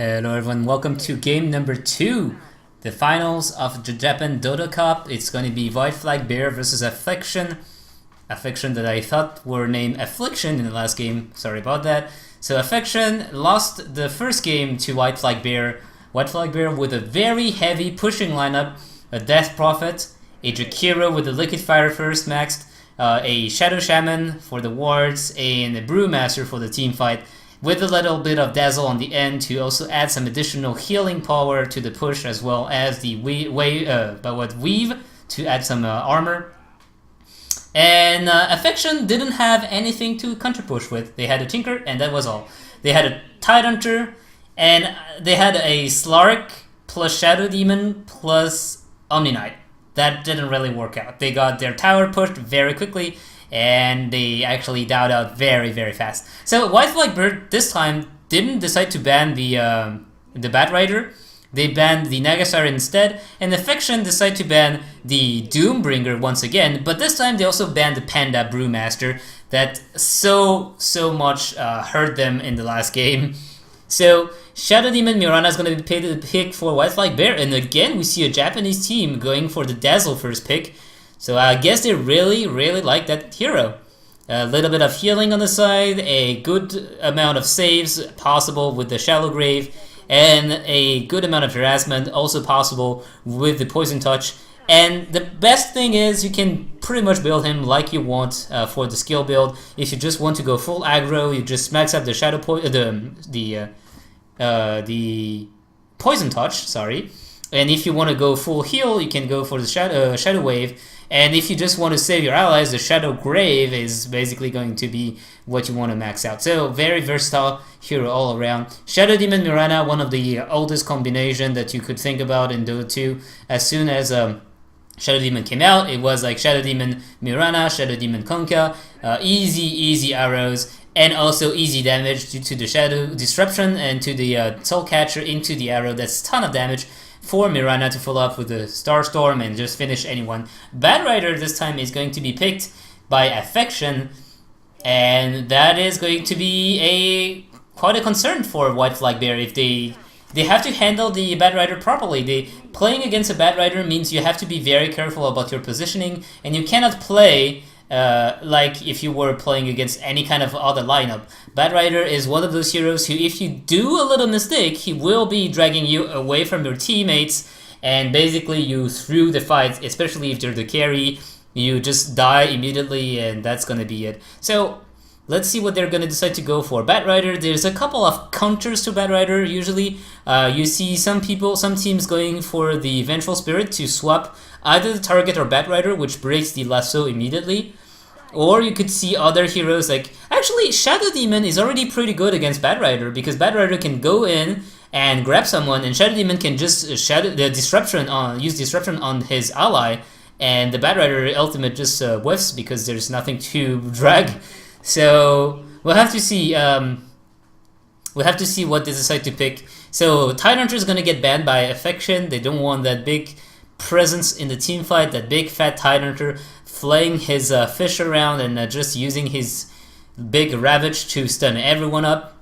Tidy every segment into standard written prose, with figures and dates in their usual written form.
Hello everyone, welcome to game number 2, the finals of the Japan Dota Cup. It's going to be White Flag Bear versus AffectioN. AffectioN that I thought were named Affliction in the last game, sorry about that. So AffectioN lost the first game to White Flag Bear. White Flag Bear with a very heavy pushing lineup, a Death Prophet, a Jakiro with the Liquid Fire first maxed, a Shadow Shaman for the wards, and a Brewmaster for the team fight, with a little bit of Dazzle on the end to also add some additional healing power to the push, as well as the Weave to add some armor. And AffectioN didn't have anything to counter push with. They had a Tinker, and that was all. They had a Tidehunter, and they had a Slark plus Shadow Demon plus Omni Knight. That didn't really work out. They got their tower pushed very quickly, and they actually died out very, very fast. So White Flag Bird this time didn't decide to ban the Bat Rider. They banned the Nagasari instead, and AffectioN decided to ban the Doombringer once again, but this time they also banned the Panda Brewmaster that so much hurt them in the last game. So Shadow Demon Mirana is going to be the pick for White Flag Bear, and again we see a Japanese team going for the Dazzle first pick. So I guess they really like that hero. A little bit of healing on the side, a good amount of saves possible with the Shallow Grave, and a good amount of harassment also possible with the Poison Touch. And the best thing is you can pretty much build him like you want for the skill build. If you just want to go full aggro, you just max up the the Poison Touch, sorry. And if you want to go full heal, you can go for the Shadow Wave. And if you just want to save your allies, the Shadow Grave is basically going to be what you want to max out. So very versatile hero all around. Shadow Demon Mirana, one of the oldest combination that you could think about in Dota 2. As soon as Shadow Demon came out, it was like Shadow Demon Mirana, Shadow Demon Konka, easy arrows, and also easy damage due to the Shadow Disruption and to the Soul Catcher into the arrow. That's a ton of damage for Mirana to follow up with the Starstorm and just finish anyone. Bat Rider this time is going to be picked by AffectioN, and that is going to be quite a concern for White Flag Bear. If they have to handle the Bat Rider properly. Playing against a Bat Rider means you have to be very careful about your positioning, and you cannot play like if you were playing against any kind of other lineup. Bat Rider is one of those heroes who, if you do a little mistake, he will be dragging you away from your teammates, and basically you through the fight, especially if you're the carry, you just die immediately, and that's gonna be it. So let's see what they're gonna decide to go for. Bat Rider, there's a couple of counters to Bat Rider usually. You see some teams going for the Vengeful Spirit to swap either the target or Bat Rider, which breaks the lasso immediately. Or you could see other heroes like... Actually, Shadow Demon is already pretty good against Bat Rider, because Bat Rider can go in and grab someone, and Shadow Demon can just use Disruption on his ally, and the Bat Rider ultimate just whiffs because there's nothing to drag. So we'll have to see. We'll have to see what they decide to pick. So Tidehunter is gonna get banned by AffectioN. They don't want that big presence in the team fight, that big fat Tidehunter flaying his fish around and just using his big Ravage to stun everyone up.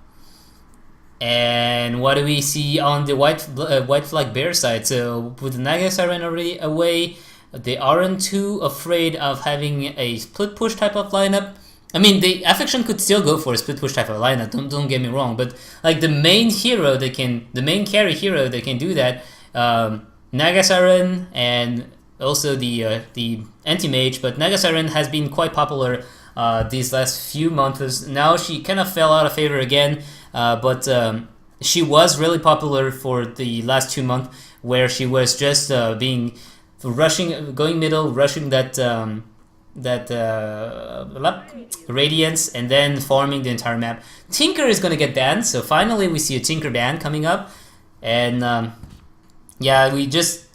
And what do we see on the White Flag Bear side? So with the Nagasari already away, they aren't too afraid of having a split push type of lineup. I mean, the AffectioN could still go for a split push type of lineup. Don't get me wrong, but like the main carry hero that can do that, Nagasari and also the anti-mage. But Nagasari has been quite popular these last few months. Now she kind of fell out of favor again, but she was really popular for the last 2 months, where she was just going middle, rushing that Radiance, and then farming the entire map. Tinker is gonna get banned, so finally we see a Tinker ban coming up, and yeah, we just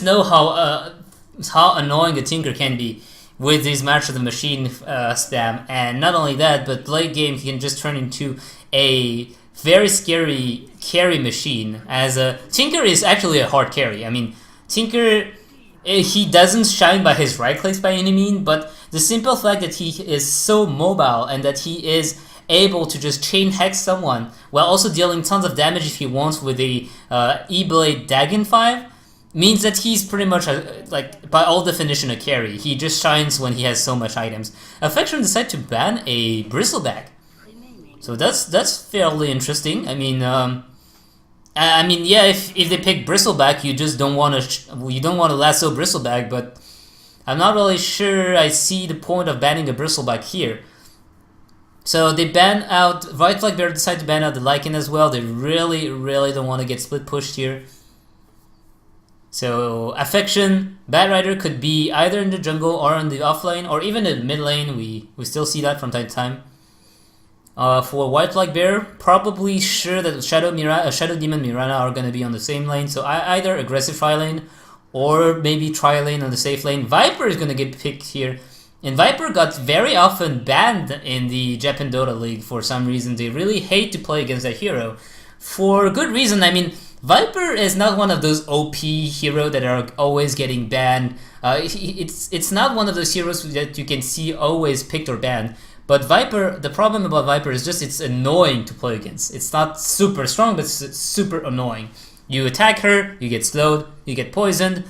know how annoying the Tinker can be with his March of the Machine spam. And not only that, but late game he can just turn into a very scary carry machine. As a Tinker is actually a hard carry. I mean, Tinker, he doesn't shine by his right clicks by any means, but the simple fact that he is so mobile and that he is able to just chain hex someone while also dealing tons of damage if he wants with the E-Blade Dagon 5 means that he's pretty much, like, by all definition, a carry. He just shines when he has so much items. AffectioN decided to ban a Bristleback. So that's fairly interesting. I mean, yeah, if they pick Bristleback, you just don't want to lasso Bristleback, but I'm not really sure I see the point of banning a Bristleback here. So they ban out, White Flag Bear decided to ban out the Lycan as well. They really don't want to get split pushed here. So AffectioN, Batrider could be either in the jungle or in the off lane, or even in the mid lane. We still see that from time to time. For White Flag Bear, probably sure that Shadow Demon Mirana are going to be on the same lane. So either aggressive tri lane or maybe tri lane on the safe lane. Viper is going to get picked here. And Viper got very often banned in the Japan Dota League for some reason. They really hate to play against that hero. For good reason. I mean, Viper is not one of those OP heroes that are always getting banned. It's not one of those heroes that you can see always picked or banned. But Viper, the problem about Viper is just it's annoying to play against. It's not super strong, but it's super annoying. You attack her, you get slowed, you get poisoned.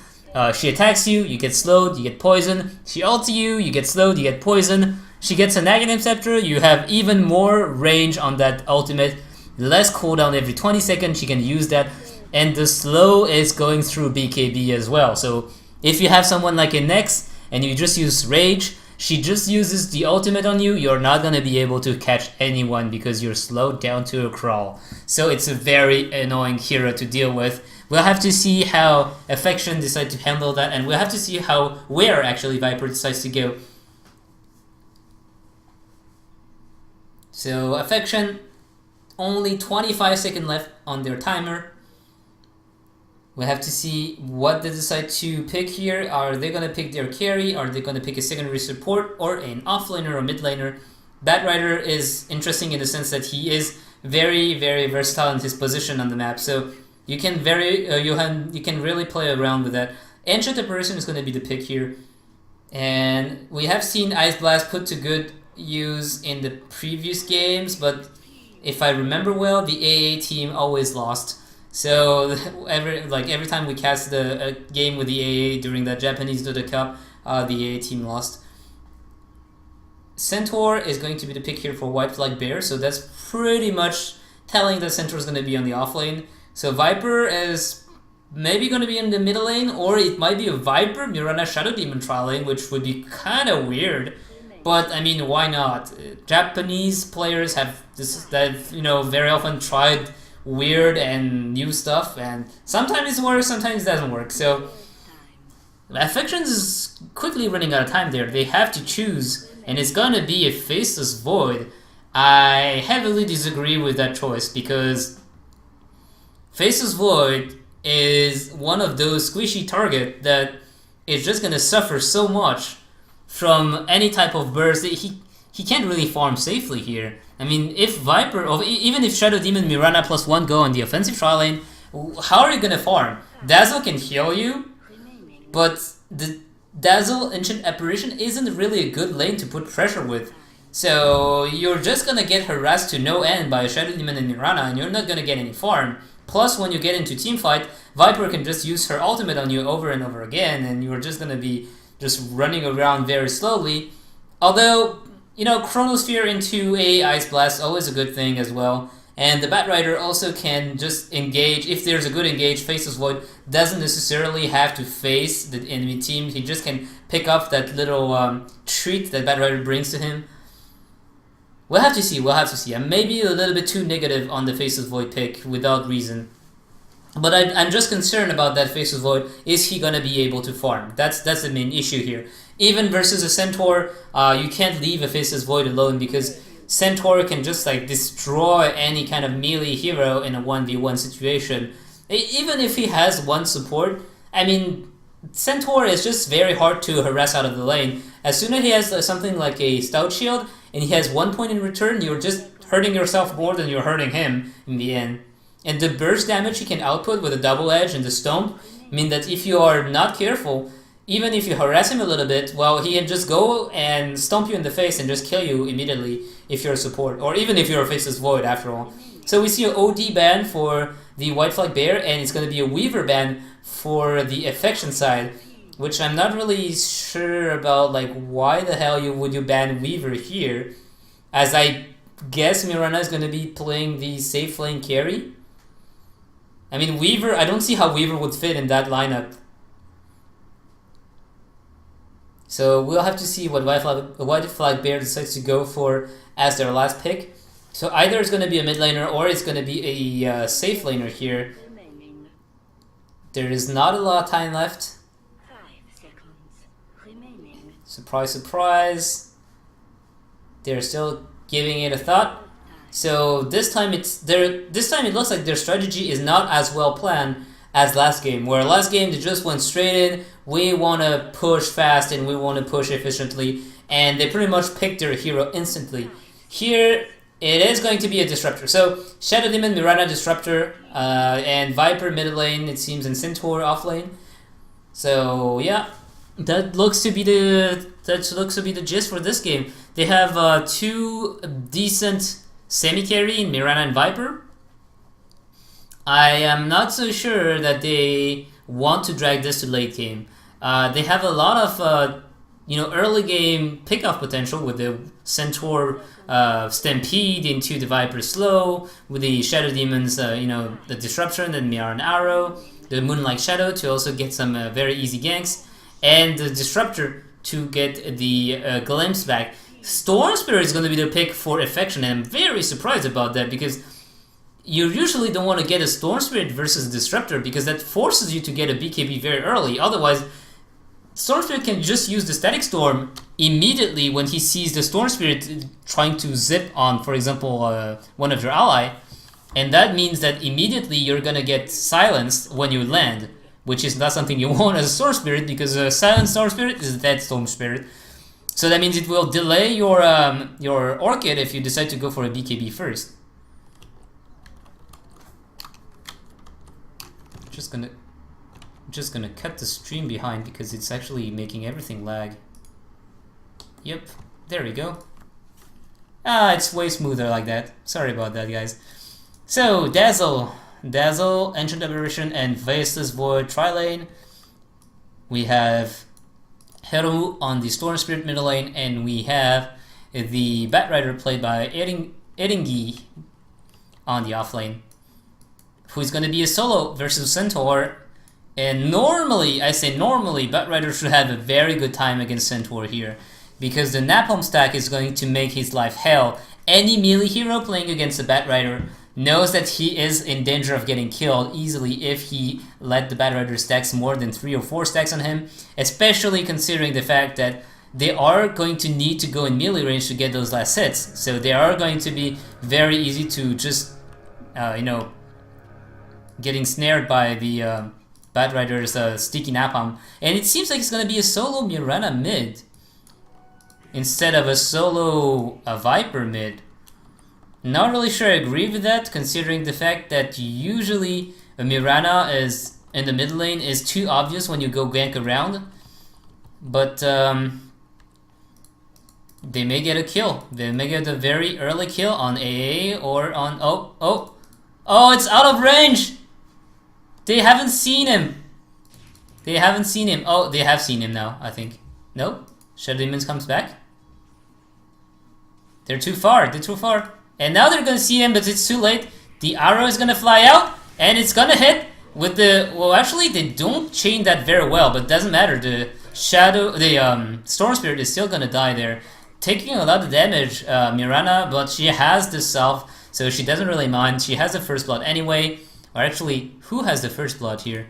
She attacks you, you get slowed, you get poisoned. She ults you get slowed, you get poisoned. She gets a Negative Scepter, you have even more range on that ultimate. Less cooldown every 20 seconds, she can use that. And the slow is going through BKB as well. So if you have someone like a Nex and you just use Rage, she just uses the ultimate on you, you're not going to be able to catch anyone because you're slowed down to a crawl. So it's a very annoying hero to deal with. We'll have to see how AffectioN decide to handle that, and we'll have to see where actually Viper decides to go. So AffectioN, only 25 seconds left on their timer. We'll have to see what they decide to pick here. Are they going to pick their carry? Are they going to pick a secondary support or an offlaner or mid laner? Batrider is interesting in the sense that he is very versatile in his position on the map. So you can really play around with that. Ancient Apparition is going to be the pick here. And we have seen Ice Blast put to good use in the previous games, but if I remember well, the AA team always lost. So every time we cast a game with the AA during the Japanese Dota Cup, the AA team lost. Centaur is going to be the pick here for White Flag Bear, so that's pretty much telling that Centaur is going to be on the off lane. So Viper is maybe going to be in the middle lane, or it might be a Viper Mirana Shadow Demon tri lane, which would be kind of weird. But I mean, why not? Japanese players have very often tried weird and new stuff, and sometimes it works, sometimes it doesn't work. So AffectioN is quickly running out of time there. They have to choose, and it's gonna be a Faceless Void. I heavily disagree with that choice because Faceless Void is one of those squishy target that is just gonna suffer so much from any type of burst. He can't really farm safely here. I mean, if Viper, or even if Shadow Demon Mirana +1 go on the offensive tri lane, how are you gonna farm? Dazzle can heal you, but the Dazzle Ancient Apparition isn't really a good lane to put pressure with. So you're just gonna get harassed to no end by Shadow Demon and Mirana, and you're not gonna get any farm. Plus, when you get into team fight, Viper can just use her ultimate on you over and over again, and you're just gonna be just running around very slowly. Although, Chronosphere into a Ice Blast, always a good thing as well. And the Batrider also can just engage, if there's a good engage. Faceless Void doesn't necessarily have to face the enemy team. He just can pick up that little treat that Batrider brings to him. We'll have to see. I'm maybe a little bit too negative on the Faceless Void pick without reason. But I'm just concerned about that Faceless Void. Is he going to be able to farm? That's the main issue here. Even versus a Centaur, you can't leave a Faceless Void alone because Centaur can just destroy any kind of melee hero in a 1v1 situation. Even if he has one support, I mean, Centaur is just very hard to harass out of the lane. As soon as he has something like a Stout Shield and he has 1 point in return, you're just hurting yourself more than you're hurting him in the end. And the burst damage he can output with a double edge and the stomp mean that if you are not careful, even if you harass him a little bit, well, he can just go and stomp you in the face and just kill you immediately if you're a support, or even if you're a Faceless Void after all. So we see an OD ban for the White Flag Bear, and it's going to be a Weaver ban for the Affection side, which I'm not really sure about, like, why the hell would you ban Weaver here, as I guess Mirana is going to be playing the safe lane carry. I mean, Weaver, I don't see how Weaver would fit in that lineup. So we'll have to see what White Flag Bear decides to go for as their last pick. So either it's going to be a mid laner or it's going to be a safe laner here. There is not a lot of time left. Surprise, surprise. They're still giving it a thought. So this time it looks like their strategy is not as well planned as last game, where last game they just went straight in. We want to push fast and we want to push efficiently, and they pretty much picked their hero instantly. Here it is going to be a disruptor. So Shadow Demon, Mirana disruptor, and Viper mid lane, it seems, and Centaur off lane. So yeah, that looks to be the gist for this game. They have two decent semi carry in Mirana and Viper. I am not so sure that they want to drag this to late game. They have a lot of early game pickoff potential with the Centaur Stampede into the Viper slow, with the Shadow Demons, the Disruption, and Mirror Arrow, the Moonlight Shadow to also get some very easy ganks, and the Disruptor to get the Glimpse back. Storm Spirit is going to be the pick for Affection, and I'm very surprised about that, because you usually don't want to get a Storm Spirit versus a Disruptor, because that forces you to get a BKB very early. Otherwise, Storm Spirit can just use the Static Storm immediately when he sees the Storm Spirit trying to zip on, for example, one of your ally, and that means that immediately you're going to get silenced when you land, which is not something you want as a Storm Spirit, because a silenced Storm Spirit is a dead Storm Spirit. So that means it will delay your Orchid if you decide to go for a BKB first. Just gonna cut the stream behind because it's actually making everything lag. Yep, there we go. It's way smoother like that. Sorry about that, guys. So Dazzle, Ancient Aberration, and Faceless Void tri-lane. We have Heru on the Storm Spirit middle lane, and we have the Bat Rider played by Eringi on the off lane, who's going to be a solo versus Centaur. And normally, I say normally, Bat Rider should have a very good time against Centaur here, because the Napalm stack is going to make his life hell. Any melee hero playing against a Bat Rider knows that he is in danger of getting killed easily if he let the Bat Rider stacks more than 3 or 4 stacks on him, especially considering the fact that they are going to need to go in melee range to get those last hits. So they are going to be very easy to just, getting snared by the Bat Rider's sticky napalm. And it seems like it's going to be a solo Mirana mid instead of a solo Viper mid. Not really sure I agree with that, considering the fact that usually a Mirana is in the mid lane is too obvious when you go gank around. But they may get a kill. They may get a very early kill on AA or on... Oh, it's out of range! They haven't seen him. They haven't seen him. Oh, they have seen him now, I think. Nope. Shadow Demons comes back. They're too far. They're too far. And now they're gonna see him, but it's too late. The arrow is gonna fly out, and it's gonna hit with the... Well, actually, they don't chain that very well, but it doesn't matter. The Storm Spirit is still gonna die there, taking a lot of damage, Mirana, but she has the self, so she doesn't really mind. She has the first blood anyway. Or actually, who has the first blood here?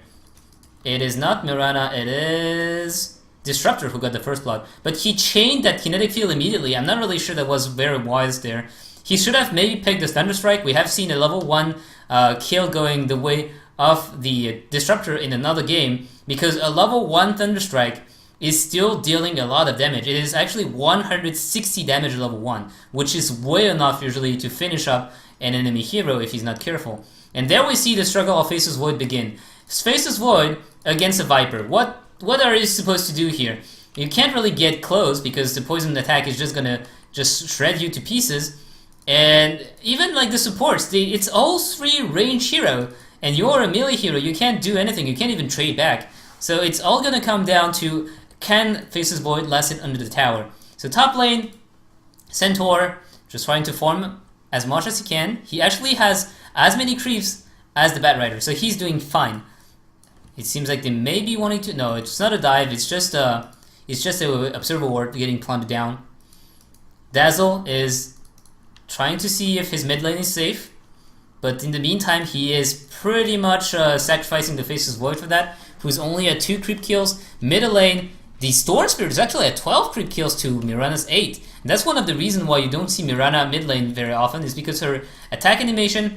It is not Mirana, it is Disruptor who got the first blood. But he chained that kinetic field immediately. I'm not really sure that was very wise there. He should have maybe picked the Thunderstrike. We have seen a level 1 kill going the way of the Disruptor in another game, because a level 1 Thunderstrike is still dealing a lot of damage. It is actually 160 damage at level 1, which is way enough usually to finish up an enemy hero if he's not careful. And there we see the struggle of Faceless Void begin. Faceless Void against a Viper. What what are you supposed to do here? You can't really get close because the poison attack is just gonna just shred you to pieces. And even like the supports, it's all 3 range hero, and you're a melee hero. You can't do anything. You can't even trade back. So it's all gonna come down to, can Faceless Void last hit under the tower? So top lane, Centaur just trying to farm as much as he can. He actually has as many creeps as the Batrider, so he's doing fine. It seems like they may be wanting to. No, it's not a dive. It's just a observer ward getting planted down. Dazzle is trying to see if his mid lane is safe, but in the meantime, he is pretty much sacrificing the Faceless Void for that, who's only at 2 creep kills. Middle lane, the Storm Spirit is actually at 12 creep kills to Mirana's 8. And that's one of the reasons why you don't see Mirana mid lane very often, is because her attack animation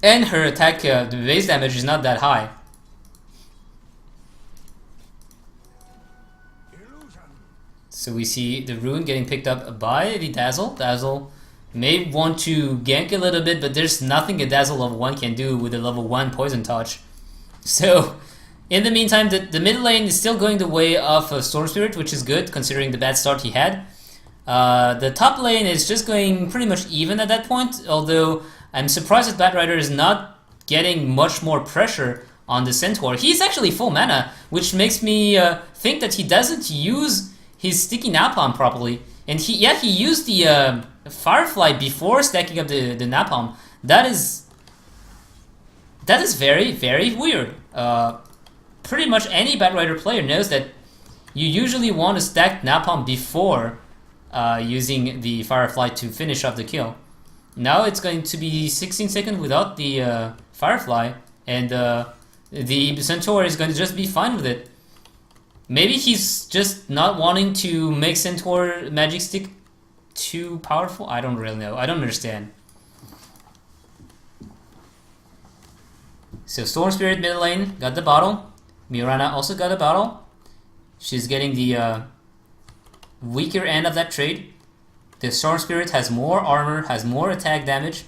and her attack, the base damage is not that high. So we see the rune getting picked up by the Dazzle. Dazzle may want to gank a little bit, but there's nothing a Dazzle level 1 can do with a level 1 Poison Touch. So in the meantime, the mid lane is still going the way of Storm Spirit, which is good considering the bad start he had. The top lane is just going pretty much even at that point, although I'm surprised that Batrider is not getting much more pressure on the Centaur. He's actually full mana, which makes me think that he doesn't use his sticky napalm properly. And he used the Firefly before stacking up the napalm. That is very, very weird. Pretty much any Batrider player knows that you usually want to stack napalm before using the Firefly to finish off the kill. Now it's going to be 16 seconds without the Firefly, and the Centaur is going to just be fine with it. Maybe he's just not wanting to make Centaur magic stick too powerful? I don't really know. I don't understand. So Storm Spirit mid lane got the bottle. Mirana also got a bottle. She's getting the weaker end of that trade. The Storm Spirit has more armor, has more attack damage.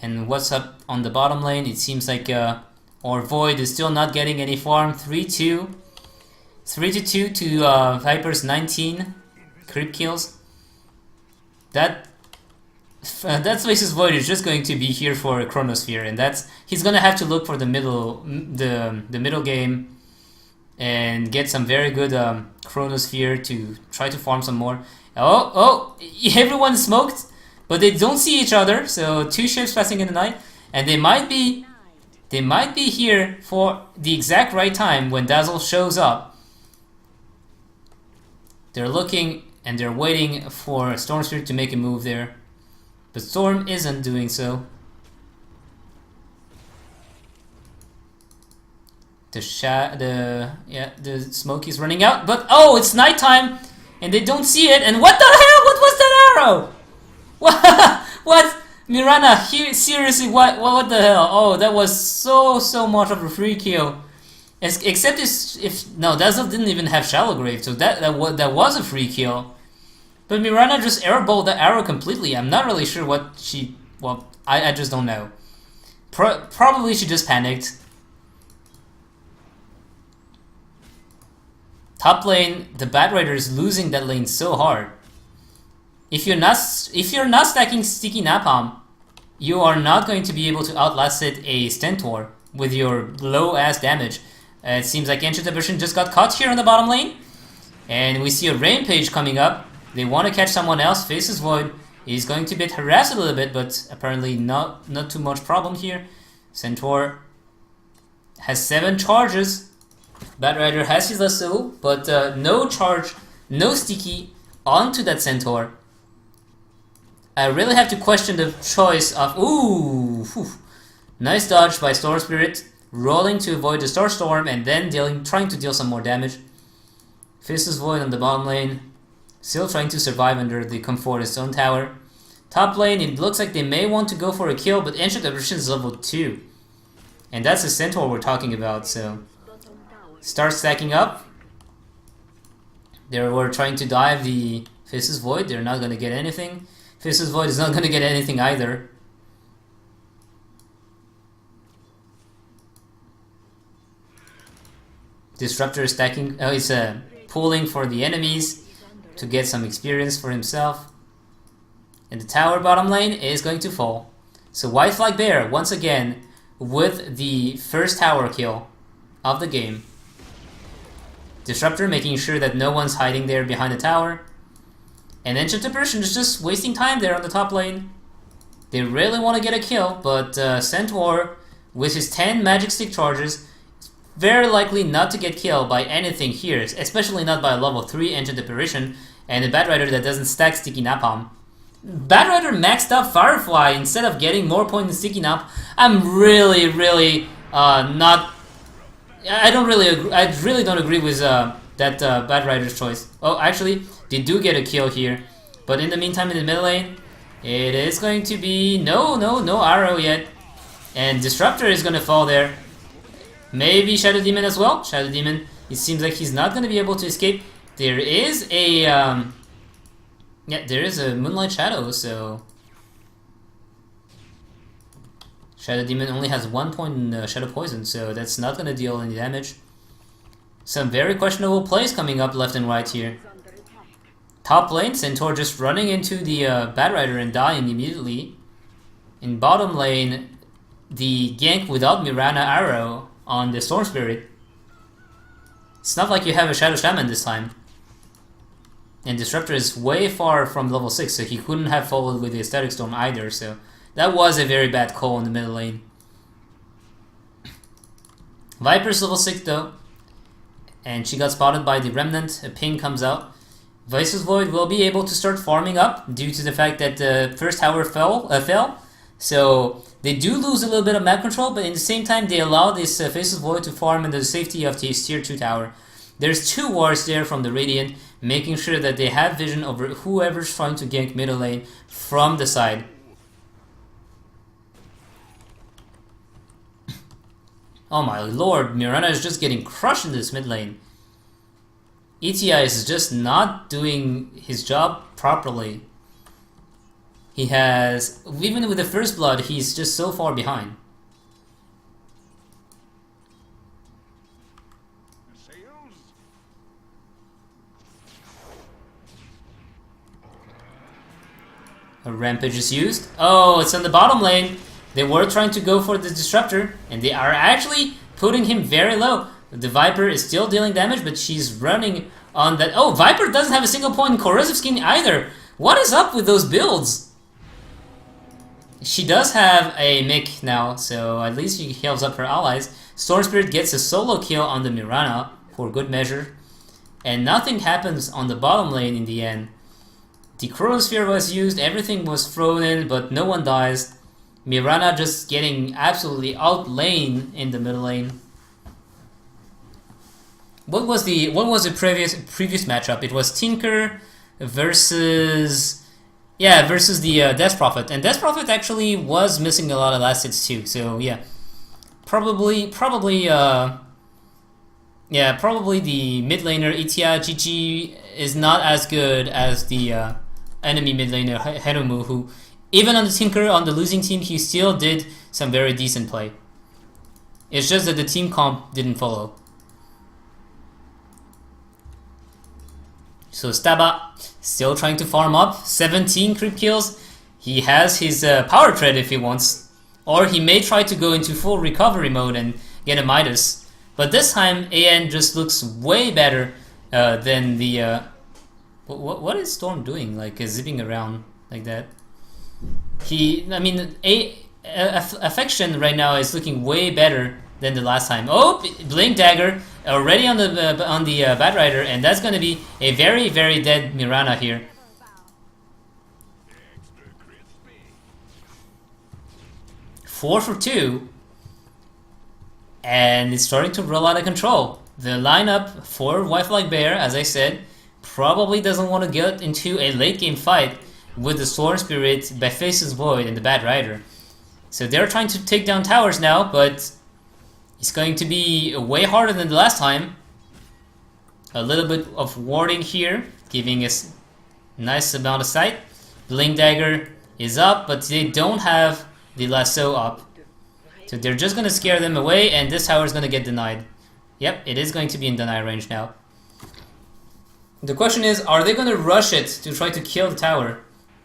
And what's up on the bottom lane? It seems like our Void is still not getting any farm. 3-2. 3-2 to Viper's 19 creep kills. That's Faceless Void is just going to be here for a Chronosphere, and he's gonna have to look for the middle game and get some very good Chronosphere to try to farm some more. Oh, everyone smoked, but they don't see each other. So 2 ships passing in the night, and they might be here for the exact right time when Dazzle shows up. They're looking and they're waiting for Storm Spirit to make a move there. But Storm isn't doing so. The smoke is running out, but oh, it's nighttime and they don't see it. And what the hell? What was that arrow? What? Mirana, seriously, what the hell? Oh, that was so much of a free kill. Except if no, Dazzle didn't even have Shallow Grave, so that was a free kill. But Mirana just airballed the arrow completely. I'm not really sure what she... Well, I just don't know. Probably she just panicked. Top lane, the Batrider is losing that lane so hard. If you're not stacking Sticky Napalm, you are not going to be able to outlast it a Stentor with your low ass damage. It seems like Ancient Aberration just got caught here on the bottom lane. And we see a Rampage coming up. They want to catch someone else. Faceless Void is going to get harassed a little bit, but apparently not too much problem here. Centaur has 7 charges. Batrider has his lasso, but no charge, no sticky onto that Centaur. I really have to question the choice of... Ooh! Whew. Nice dodge by Storm Spirit, rolling to avoid the Star Storm and then trying to deal some more damage. Faceless Void on the bottom lane. Still trying to survive under the comfort of his own tower. Top lane, it looks like they may want to go for a kill, but Ancient Aberration is level 2. And that's the Centaur we're talking about, so... Start stacking up. They were trying to dive the Faceless Void, they're not going to get anything. Faceless Void is not going to get anything either. Disruptor is stacking. Oh, he's pulling for the enemies to get some experience for himself. And the tower bottom lane is going to fall. So White Flag Bear once again with the first tower kill of the game. Disruptor making sure that no one's hiding there behind the tower. And Enchanted Apparition is just wasting time there on the top lane. They really want to get a kill, but Centaur with his 10 magic stick charges very likely not to get killed by anything here, especially not by a level 3 Enchanted Apparition and a Batrider that doesn't stack Sticky Napalm. Batrider maxed out Firefly instead of getting more points in Sticky Nap. I'm really not. I really don't agree with that Batrider's choice. Oh, actually, they do get a kill here, but in the meantime, in the mid lane, it is going to be no arrow yet, and Disruptor is gonna fall there. Maybe Shadow Demon as well. Shadow Demon, it seems like he's not going to be able to escape. There is a there is a Moonlight Shadow, so Shadow Demon only has 1 point in Shadow Poison, so that's not going to deal any damage. Some very questionable plays coming up left and right here. Top lane, Centaur just running into the Batrider and dying immediately. In bottom lane, the gank without Mirana Arrow on the Storm Spirit. It's not like you have a Shadow Shaman this time. And Disruptor is way far from level 6, so he couldn't have followed with the Static Storm either, so that was a very bad call in the middle lane. Viper's level 6 though, and she got spotted by the Remnant. A ping comes out. Vice's Void will be able to start farming up due to the fact that the first tower fell. So they do lose a little bit of map control, but in the same time they allow this Faceless Void to farm in the safety of the tier 2 tower. There's 2 wards there from the Radiant, making sure that they have vision over whoever's trying to gank middle lane from the side. Oh my lord, Mirana is just getting crushed in this mid lane. ETI is just not doing his job properly. He has, even with the first blood, he's just so far behind. A rampage is used. Oh, it's on the bottom lane. They were trying to go for the Disruptor, and they are actually putting him very low. The Viper is still dealing damage, but she's running on that. Oh, Viper doesn't have a single point in Corrosive Skin either. What is up with those builds? She does have a Mick now, so at least she heals up her allies. Storm Spirit gets a solo kill on the Mirana for good measure. And nothing happens on the bottom lane in the end. The Chronosphere was used, everything was thrown in, but no one dies. Mirana just getting absolutely outlaned in the middle lane. What was the previous matchup? It was Tinker versus the Death Prophet, and Death Prophet actually was missing a lot of last hits too. So yeah, probably the mid laner ETI GG is not as good as the enemy mid laner Heromu, who even on the Tinker on the losing team he still did some very decent play. It's just that the team comp didn't follow. So Staba still trying to farm up, 17 creep kills. He has his power tread if he wants, or he may try to go into full recovery mode and get a Midas. But this time AN just looks way better than the... what is Storm doing? Like zipping around like that? AffectioN right now is looking way better than the last time. Oh, Blink Dagger already on the Batrider, and that's going to be a very dead Mirana here. Four for 2, and it's starting to roll out of control. The lineup for White Flag Bear, as I said, probably doesn't want to get into a late game fight with the Storm Spirit, Faceless Void, and the Batrider. So they're trying to take down towers now, but it's going to be way harder than the last time. A little bit of warding here, giving us nice amount of sight. Blink Dagger is up, but they don't have the lasso up. So they're just going to scare them away, and this tower is going to get denied. Yep, it is going to be in deny range now. The question is, are they going to rush it to try to kill the tower?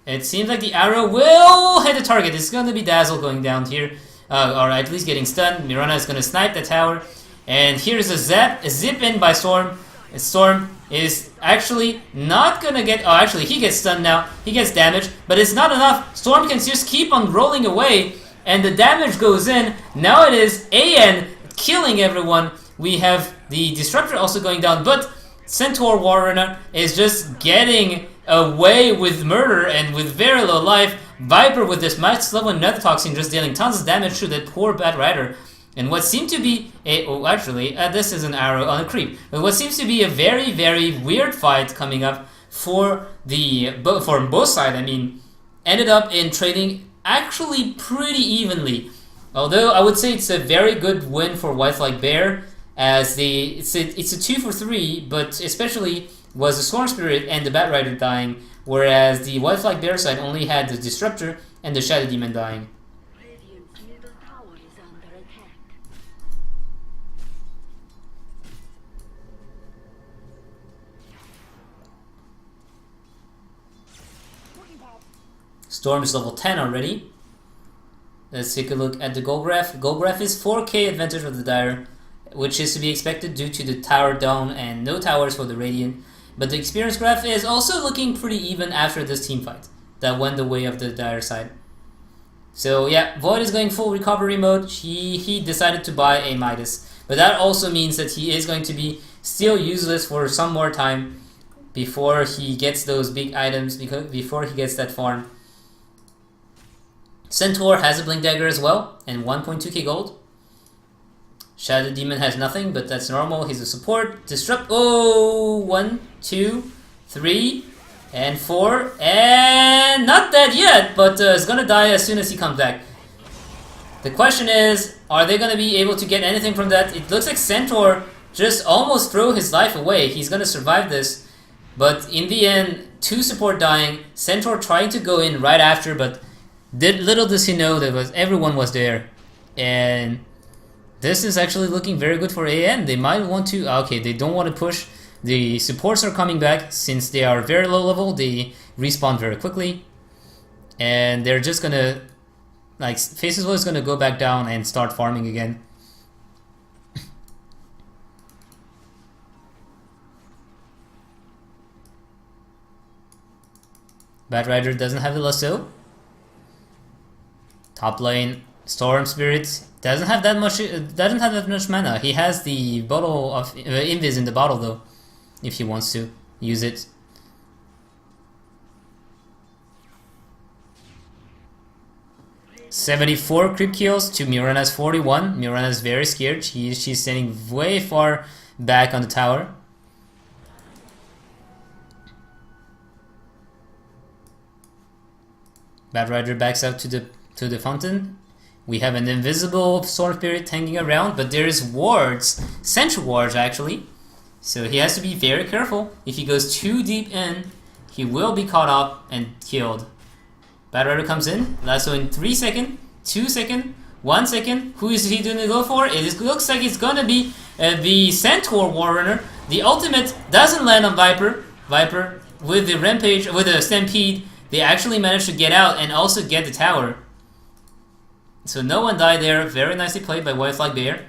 It seems like the arrow will hit the target. It's going to be Dazzle going down here, or at least getting stunned. Mirana is going to snipe the tower. And here's a zip in by Storm. Storm is actually not going to get... Oh, actually, he gets stunned now. He gets damaged, but it's not enough. Storm can just keep on rolling away, and the damage goes in. Now it is AN killing everyone. We have the Disruptor also going down, but Centaur Warrunner is just getting away with murder and with very low life. Viper with this max level Nether Toxin just dealing tons of damage to that poor Bat Rider. And what seemed to be a... Oh, actually, this is an arrow on a creep. But what seems to be a very, very weird fight coming up for both sides, I mean, ended up in trading actually pretty evenly. Although I would say it's a very good win for White Flag Bear, as it's a 2 for 3, but especially was the Storm Spirit and the Bat Rider dying, whereas the White Flag Bear side only had the Disruptor and the Shadow Demon dying. Storm is level 10 already. Let's take a look at the gold graph. Gold graph is 4k advantage of the Dire, which is to be expected due to the tower down and no towers for the Radiant. But the experience graph is also looking pretty even after this team fight that went the way of the Dire side. So yeah, Void is going full recovery mode. He decided to buy a Midas, but that also means that he is going to be still useless for some more time before he gets those big items, before he gets that farm. Centaur has a Blink Dagger as well, and 1.2k gold. Shadow Demon has nothing, but that's normal. He's a support. Disrupt. Oh, 1, 2, 3, and 4, and not dead yet, but is gonna die as soon as he comes back. The question is, are they gonna be able to get anything from that? It looks like Centaur just almost threw his life away. He's gonna survive this, but in the end, 2 support dying. Centaur trying to go in right after, but little does he know that everyone was there, and this is actually looking very good for AN. They might want to... Okay, they don't want to push. The supports are coming back. Since they are very low level, they respawn very quickly. And they're just gonna... Like, Faceless is gonna go back down and start farming again. Bat Rider doesn't have the lasso. Top lane, Storm Spirit doesn't have that much mana. He has the bottle of Invis in the bottle though, if he wants to use it. "74 creep kills to Mirana's 41. Mirana's very scared. She's standing way far back on the tower. Bat Rider backs out to the fountain. We have an invisible Storm Spirit hanging around, but there is wards, sentry wards actually. So he has to be very careful. If he goes too deep in, he will be caught up and killed. Bat Rider comes in, lasso in 3 seconds, 2 seconds, 1 second. Who is he going to go for? It looks like it's going to be the Centaur Warrunner. The ultimate doesn't land on Viper. Viper with the Rampage, with the Stampede, they actually managed to get out and also get the tower. So no one died there. Very nicely played by White Flag Bear.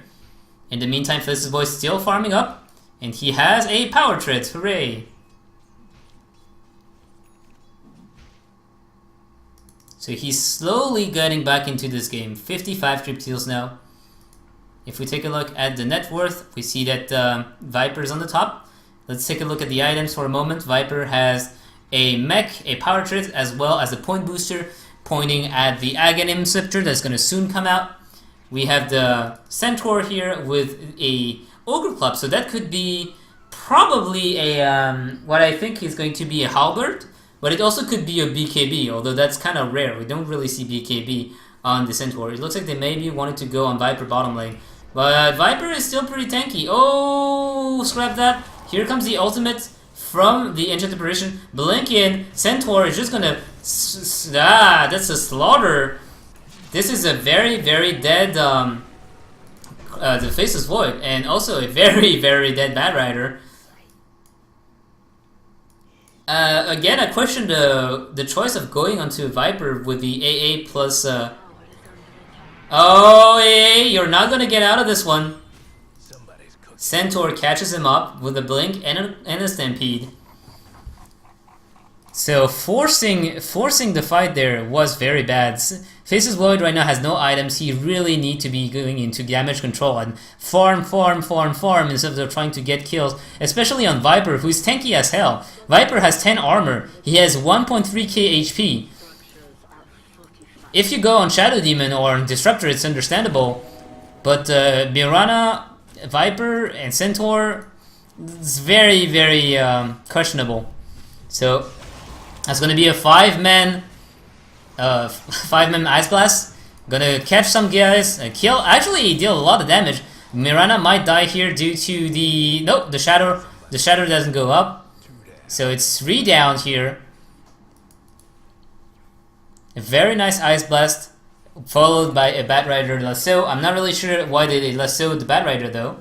In the meantime, Faceless Boy is still farming up, and he has a power tread. Hooray! So he's slowly getting back into this game. 55 creep steals now. If we take a look at the net worth, we see that Viper is on the top. Let's take a look at the items for a moment. Viper has a mech, a power tread, as well as a point booster, pointing at the Aghanim Scepter that's going to soon come out. We have the Centaur here with a Ogre Club, so that could be probably a what I think is going to be a Halberd, but it also could be a BKB, although that's kind of rare. We don't really see BKB on the Centaur. It looks like they maybe wanted to go on Viper bottom lane, but Viper is still pretty tanky. Oh, scrap that. Here comes the ultimate from the Enchanted Apparition. Blink in. Centaur is just gonna... that's a slaughter. This is a very, very dead the Faceless Void, and also a very, very dead Bat Rider. Again, I question the choice of going onto Viper with the AA plus... Oh, AA, you're not gonna get out of this one. Centaur catches him up with a Blink and a Stampede. So forcing the fight there was very bad. Faceless Void right now has no items. He really need to be going into damage control and farm instead of trying to get kills, especially on Viper, who is tanky as hell. Viper has 10 armor. He has 1.3k HP. If you go on Shadow Demon or Disruptor, it's understandable, but Mirana, Viper, and Centaur, it's very, very questionable. So that's gonna be a 5-man Ice Blast. Gonna catch some guys, kill. Actually, deal a lot of damage. Mirana might die here due to the the shadow. The shadow doesn't go up, so it's 3 down here. A very nice Ice Blast, followed by a Bat Rider lasso. I'm not really sure why they lassoed the Bat Rider though,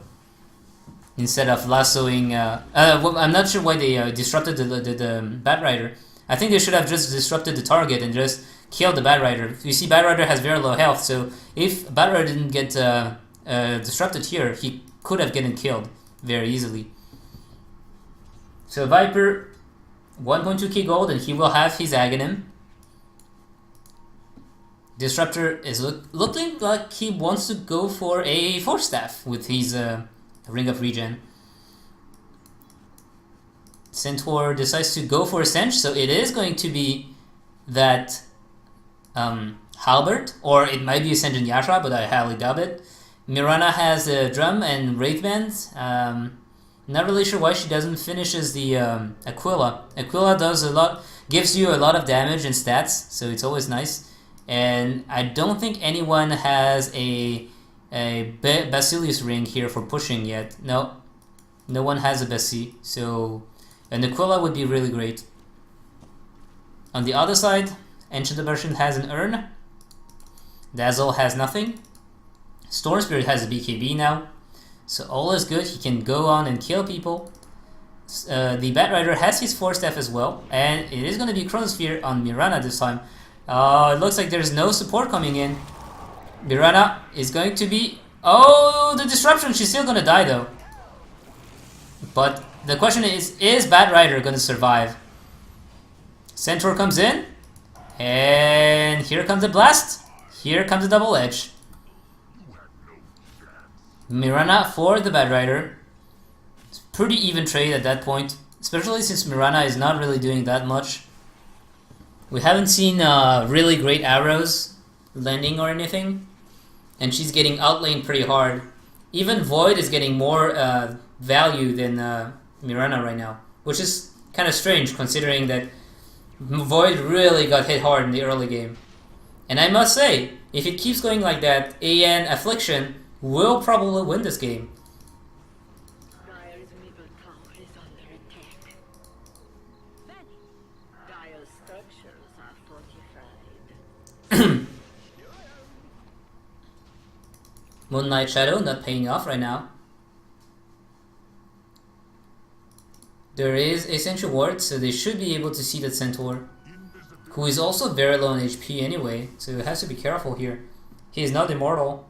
instead of lassoing. I'm not sure why they disrupted the Bat Rider. I think they should have just disrupted the target and just killed the Bat Rider. You see, Bat Rider has very low health, so if Bat Rider didn't get disrupted here, he could have gotten killed very easily. So Viper, 1.2k gold, and he will have his Aghanim. Disruptor is looking like he wants to go for a Force Staff with his Ring of Regen. Centaur decides to go for a Cinch, so it is going to be that Halberd, or it might be a Senjin Yashra, but I highly doubt it. Mirana has a Drum and Wraithband. Not really sure why she doesn't finishes the Aquila. Aquila does a lot, gives you a lot of damage and stats, so it's always nice. And I don't think anyone has a Basilius ring here for pushing yet. No one has a Basi, so an Aquila would be really great. On the other side, Ancient Version has an Urn. Dazzle has nothing. Storm Spirit has a BKB now, so all is good. He can go on and kill people. The Bat Rider has his Force Staff as well, and it is going to be Chronosphere on Mirana this time. It looks like there's no support coming in. Mirana is going to be... Oh, the disruption! She's still going to die though. But the question is Bat Rider going to survive? Centaur comes in, and here comes the blast. Here comes the double edge. Mirana for the Bat Rider. It's pretty even trade at that point, especially since Mirana is not really doing that much. We haven't seen really great arrows landing or anything, and she's getting outlaned pretty hard. Even Void is getting more value than Mirana right now, which is kind of strange considering that Void really got hit hard in the early game. And I must say, if it keeps going like that, AN Affliction will probably win this game. Moon Knight Shadow not paying off right now. There is a Sentry Ward, so they should be able to see that Centaur, who is also very low on HP anyway, so it has to be careful here. He is not immortal.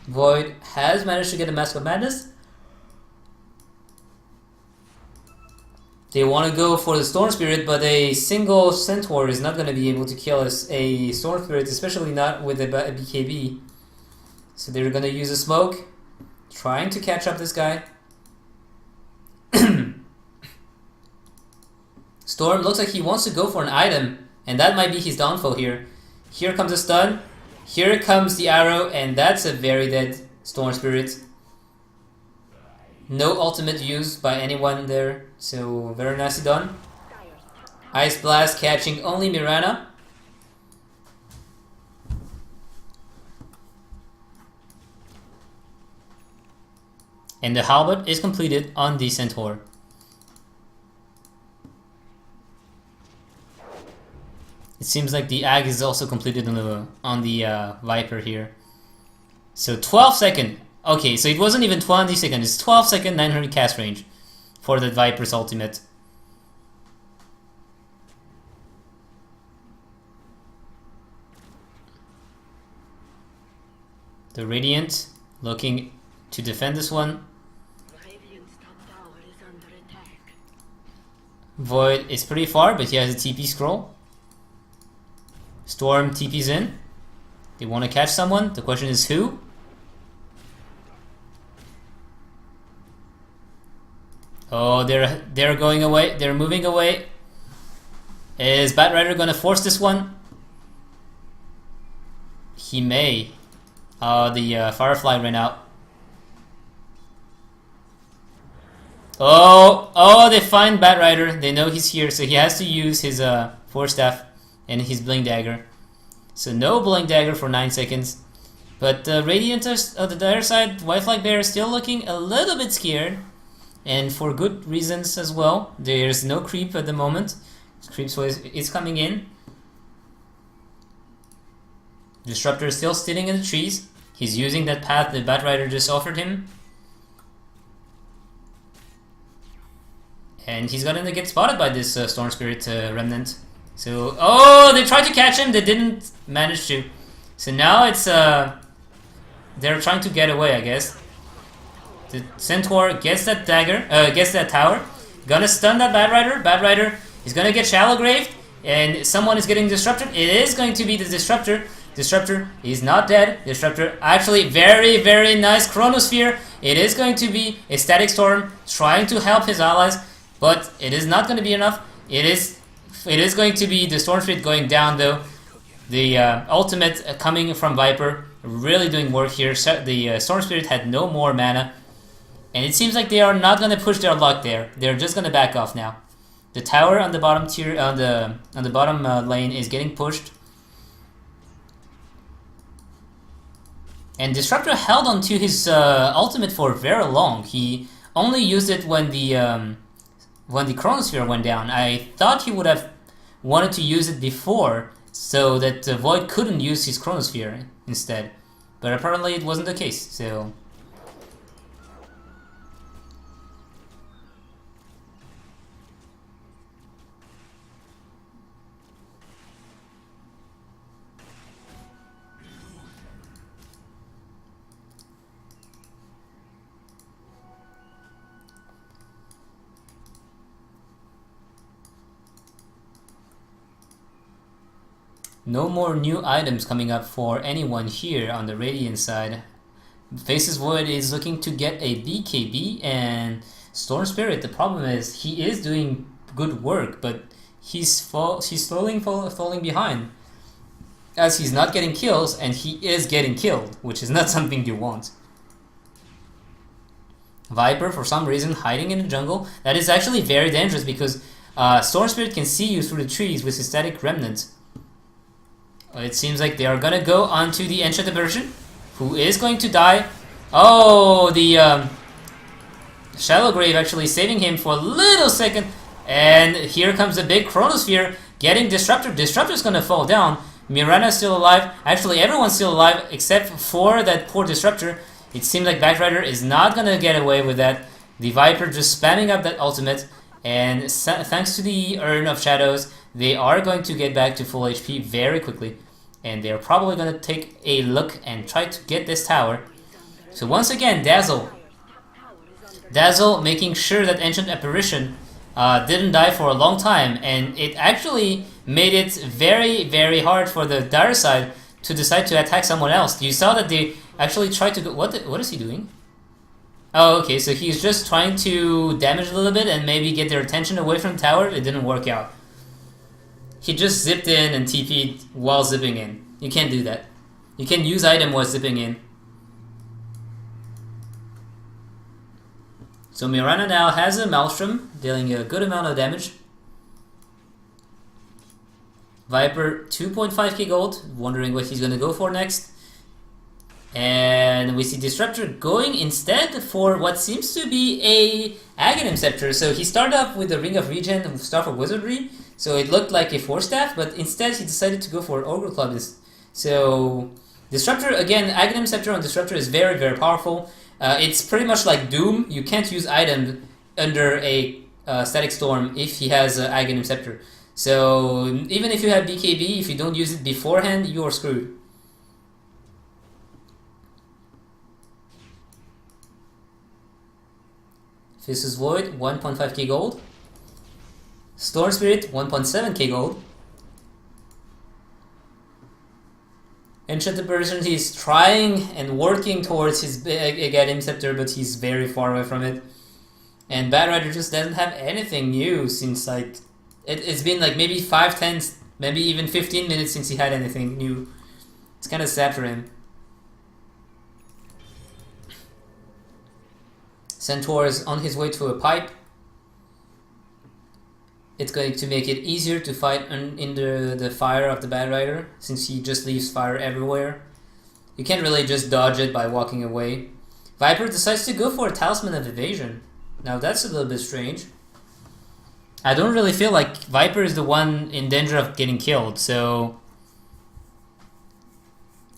Void has managed to get a Mask of Madness. They want to go for the Storm Spirit, but a single Centaur is not going to be able to kill a Storm Spirit, especially not with a BKB. So they're going to use a Smoke, trying to catch up this guy. Storm looks like he wants to go for an item, and that might be his downfall here. Here comes a stun, here comes the arrow, and that's a very dead Storm Spirit. No ultimate used by anyone there, so very nicely done. Ice Blast catching only Mirana. And the Halberd is completed on the Centaur. It seems like the ag is also completed on the Viper here. So 12 second. Okay, so it wasn't even 20 second. It's 12 second 900 cast range for the Viper's ultimate. The Radiant looking to defend this one. Void is pretty far, but he has a TP scroll. Storm TP's in. They want to catch someone. The question is who? Oh, they're going away. They're moving away. Is Batrider gonna force this one? He may. The Firefly ran out. Oh, they find Batrider. They know he's here, so he has to use his Force Staff and his Blink Dagger. So no Blink Dagger for 9 seconds. But Radiant on the other side, White Flag Bear is still looking a little bit scared. And for good reasons as well. There's no creep at the moment. Creep is coming in. Disruptor is still sitting in the trees. He's using that path that Batrider just offered him. And he's going to get spotted by this Storm Spirit Remnant. So, oh, they tried to catch him. They didn't manage to. So now it's, they're trying to get away, I guess. The Centaur gets that dagger, gets that tower. Gonna stun that Batrider. Batrider is gonna get Shallow Graved. And someone is getting Disrupted. It is going to be the Disruptor. Disruptor is not dead. Disruptor actually very, very nice Chronosphere. It is going to be a Static Storm trying to help his allies. But it is not going to be enough. It is going to be the Storm Spirit going down though. The ultimate coming from Viper really doing work here. The Storm Spirit had no more mana. And it seems like they are not going to push their luck there. They're just going to back off now. The tower on the bottom tier, on the bottom lane is getting pushed. And Disruptor held on to his ultimate for very long. He only used it when the Chronosphere went down. I thought he would have wanted to use it before so that Void couldn't use his Chronosphere instead. But apparently it wasn't the case, so... No more new items coming up for anyone here on the Radiant side. Faces Void is looking to get a BKB, and Storm Spirit, the problem is he is doing good work, but he's falling behind as he's not getting kills, and he is getting killed, which is not something you want. Viper, for some reason, hiding in the jungle. That is actually very dangerous because Storm Spirit can see you through the trees with his Static Remnant. It seems like they are gonna go onto the Enchanted version, who is going to die. Oh, the Shallow Grave actually saving him for a little second. And here comes the big Chronosphere getting Disruptor. Disruptor's gonna fall down. Mirana's still alive. Actually, everyone's still alive except for that poor Disruptor. It seems like Batrider is not gonna get away with that. The Viper just spamming up that ultimate. And thanks to the Urn of Shadows, they are going to get back to full HP very quickly. And they're probably going to take a look and try to get this tower. So once again, Dazzle making sure that Ancient Apparition didn't die for a long time. And it actually made it very, very hard for the Dire side to decide to attack someone else. You saw that they actually tried to go... What is he doing? Oh, okay, so he's just trying to damage a little bit and maybe get their attention away from the tower. It didn't work out. He just zipped in and TP'd while zipping in. You can't do that. You can use item while zipping in. So Mirana now has a Maelstrom, dealing a good amount of damage. Viper, 2.5k gold, wondering what he's going to go for next. And we see Disruptor going instead for what seems to be a Aghanim Scepter. So he started off with the Ring of Regen, Star for Wizardry, so it looked like a 4-staff, but instead he decided to go for Ogre Club. So Disruptor, again, Aghanim Scepter on Disruptor is very, very powerful. It's pretty much like Doom. You can't use item under a Static Storm if he has Aghanim Scepter. So even if you have BKB, if you don't use it beforehand, you are screwed. Faceless Void, 1.5k gold. Storm Spirit, 1.7k gold. Enchanted Person, he's trying and working towards his Aghanim Scepter, but he's very far away from it. And Bat Rider just doesn't have anything new since like it's been like maybe 5, 10, maybe even 15 minutes since he had anything new. It's kind of sad for him. Centaur is on his way to a pipe. It's going to make it easier to fight in the fire of the Bat Rider, since he just leaves fire everywhere. You can't really just dodge it by walking away. Viper decides to go for a Talisman of Evasion. Now that's a little bit strange. I don't really feel like Viper is the one in danger of getting killed, so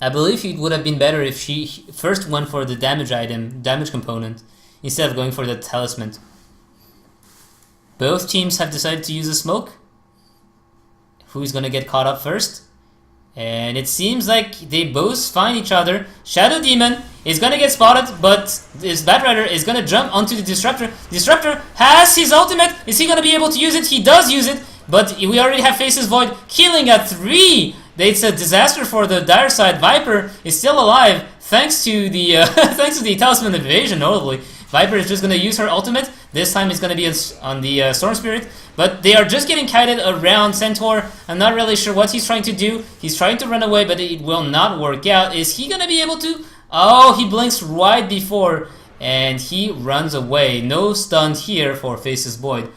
I believe it would have been better if she first went for the damage item, damage component, instead of going for the Talisman. Both teams have decided to use a smoke. Who's gonna get caught up first? And it seems like they both find each other. Shadow Demon is gonna get spotted, but this Bat Rider is gonna jump onto the Disruptor. Disruptor has his ultimate. Is he gonna be able to use it? He does use it, but we already have Faceless Void killing at 3. It's a disaster for the dire side. Viper is still alive thanks to the thanks to the Talisman of Evasion, notably. Viper is just going to use her ultimate. This time it's going to be on the Storm Spirit. But they are just getting kited around Centaur. I'm not really sure what he's trying to do. He's trying to run away, but it will not work out. Is he going to be able to? Oh, he blinks right before, and he runs away. No stun here for Faceless Void.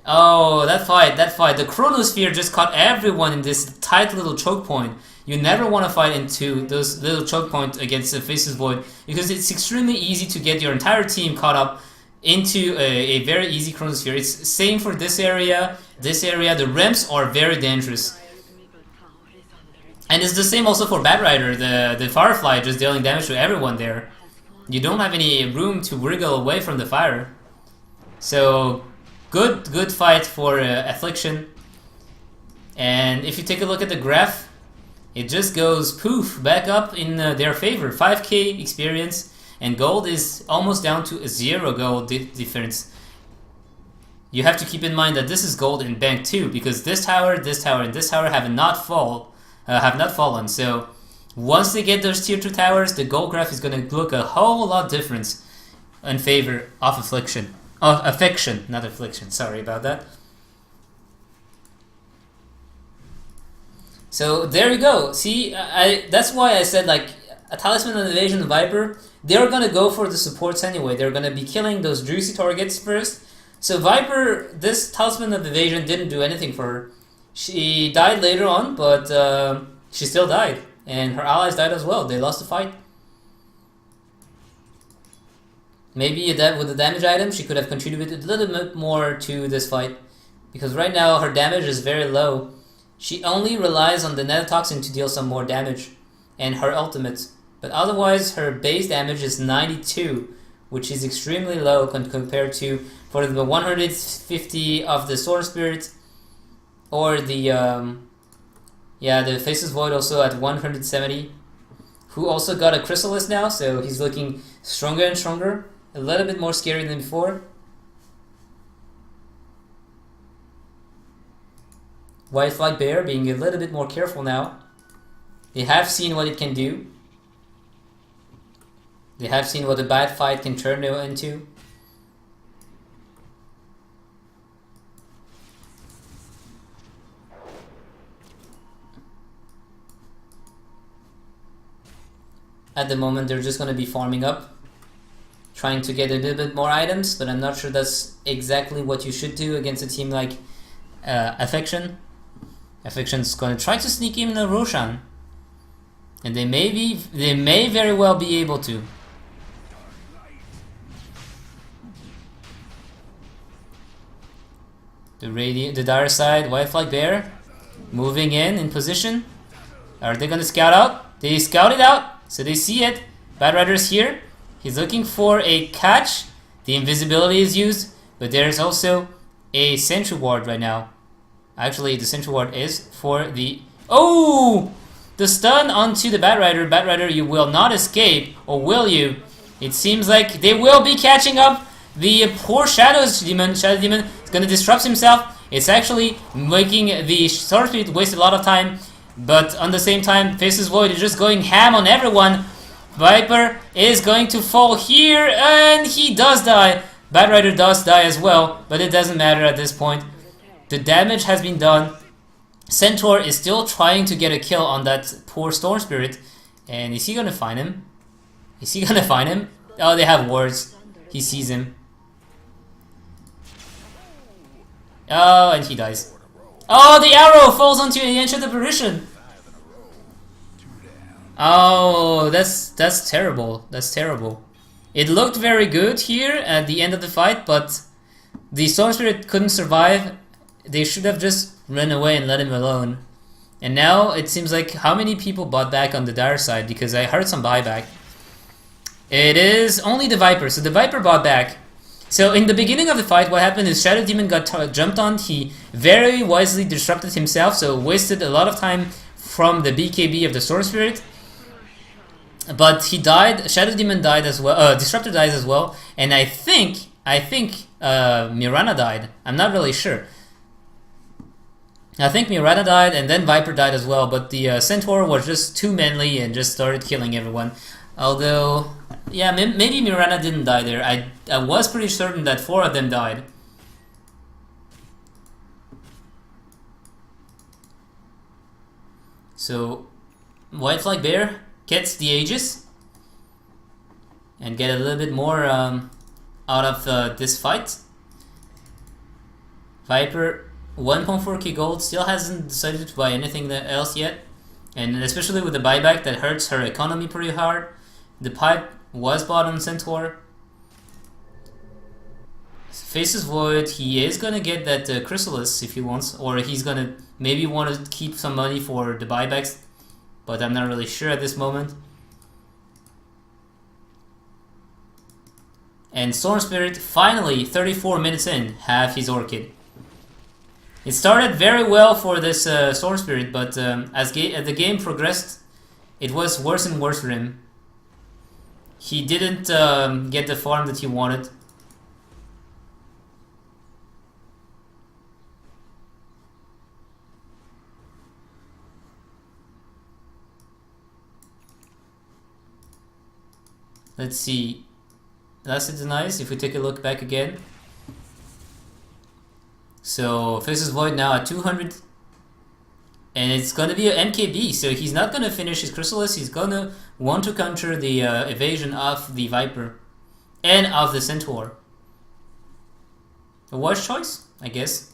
Oh, that fight. The Chronosphere just caught everyone in this tight little choke point. You never want to fight into those little choke points against the Faceless Void, because it's extremely easy to get your entire team caught up into a very easy Chronosphere. It's same for this area. The ramps are very dangerous. And it's the same also for Bat Rider, the Firefly just dealing damage to everyone there. You don't have any room to wriggle away from the fire. So, good fight for Affliction. And if you take a look at the graph, it just goes poof back up in their favor. 5k experience, and gold is almost down to a 0 gold difference. You have to keep in mind that this is gold in bank too, because this tower, and this tower have not fallen. So once they get those tier 2 towers, the gold graph is going to look a whole lot different in favor of Affliction. Affection, not Affliction. Sorry about that. So there you go. See, that's why I said like a Talisman of Evasion Viper, they're gonna go for the supports anyway. They're gonna be killing those juicy targets first. So Viper, this Talisman of Evasion didn't do anything for her. She died later on, but she still died, and her allies died as well. They lost the fight. Maybe that with the damage item, she could have contributed a little bit more to this fight, because right now her damage is very low. She only relies on the Nanotoxin to deal some more damage, and her ultimate. But otherwise, her base damage is 92, which is extremely low compared to for the 150 of the Storm Spirit, or the the Faceless Void also at 170, who also got a Chrysalis now, so he's looking stronger and stronger, a little bit more scary than before. White Flag Bear being a little bit more careful now. They have seen what it can do. They have seen what a bad fight can turn into. At the moment, they're just going to be farming up, trying to get a little bit more items, but I'm not sure that's exactly what you should do against a team like AffectioN. AffectioN's going to try to sneak in a Roshan. And they may very well be able to. The dire side, White Flag Bear, moving in position. Are they gonna scout out? They scout it out, so they see it. Bad Rider's here. He's looking for a catch. The invisibility is used, but there's also a sentry ward right now. Actually, the sentry ward is for the... Oh! The stun onto the Bat Rider. Bat Rider, you will not escape, or will you? It seems like they will be catching up. The poor Shadow Demon is going to disrupt himself. It's actually making the Sword Spirit waste a lot of time. But on the same time, Faceless Void is just going ham on everyone. Viper is going to fall here, and he does die. Bat Rider does die as well, but it doesn't matter at this point. The damage has been done. Centaur is still trying to get a kill on that poor Storm Spirit. And is he gonna find him? Is he gonna find him? Oh, they have wards. He sees him. Oh, and he dies. Oh, the arrow falls onto the Ancient Apparition. Oh, that's terrible. That's terrible. It looked very good here at the end of the fight, but the Storm Spirit couldn't survive. They should have just run away and let him alone. And now it seems like how many people bought back on the dire side, because I heard some buyback. It is only the Viper, so the Viper bought back. So in the beginning of the fight, what happened is Shadow Demon got jumped on. He very wisely disrupted himself, so wasted a lot of time from the BKB of the Storm Spirit. But he died. Shadow Demon died as well. Disruptor dies as well, and I think Mirana died. I'm not really sure. I think Mirana died, and then Viper died as well. But the Centaur was just too manly and just started killing everyone. Although, yeah, maybe Mirana didn't die there. I was pretty certain that 4 of them died. So, White Flag Bear gets the Aegis and get a little bit more out of this fight. Viper, 1.4k gold, still hasn't decided to buy anything else yet. And especially with the buyback, that hurts her economy pretty hard. The pipe was bought on Centaur. Faceless Void, he is gonna get that Chrysalis if he wants, or he's gonna maybe want to keep some money for the buybacks, but I'm not really sure at this moment. And Storm Spirit, finally, 34 minutes in, have his Orchid. It started very well for this Storm Spirit, but as the game progressed, it was worse and worse for him. He didn't get the farm that he wanted. Let's see. That's it, nice. If we take a look back again. So Faceless Void now at 200. And it's gonna be an MKB, so he's not gonna finish his Chrysalis. He's gonna want to counter the evasion of the Viper and of the Centaur. A wise choice, I guess.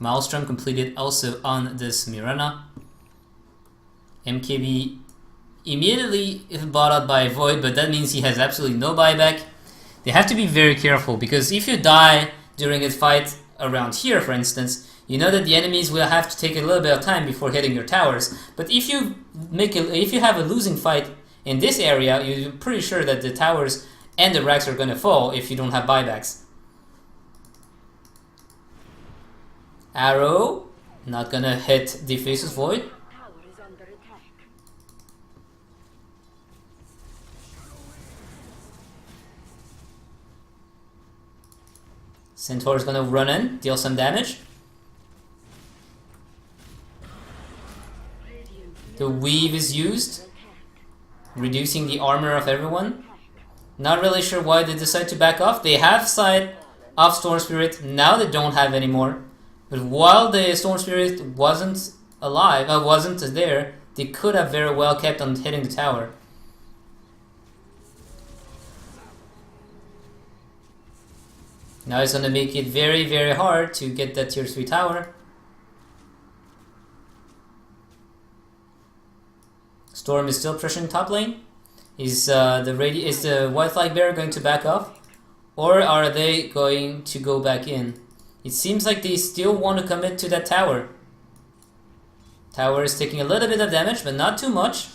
Maelstrom completed also on this Mirana. MKB immediately bought out by Void, but that means he has absolutely no buyback. They have to be very careful, because if you die during a fight around here, for instance, you know that the enemies will have to take a little bit of time before hitting your towers. But if you have a losing fight in this area, you're pretty sure that the towers and the racks are going to fall if you don't have buybacks. Arrow, not gonna hit the Faceless Void. Centaur is gonna run in, deal some damage. The weave is used, reducing the armor of everyone. Not really sure why they decide to back off. They have sight of Storm Spirit, now they don't have anymore. But while the Storm Spirit wasn't alive, wasn't there, they could have very well kept on hitting the tower. Now it's gonna make it very, very hard to get that tier 3 tower. Storm is still pressuring top lane. Is the white flag bearer going to back off, or are they going to go back in? It seems like they still want to commit to that tower. Tower is taking a little bit of damage, but not too much.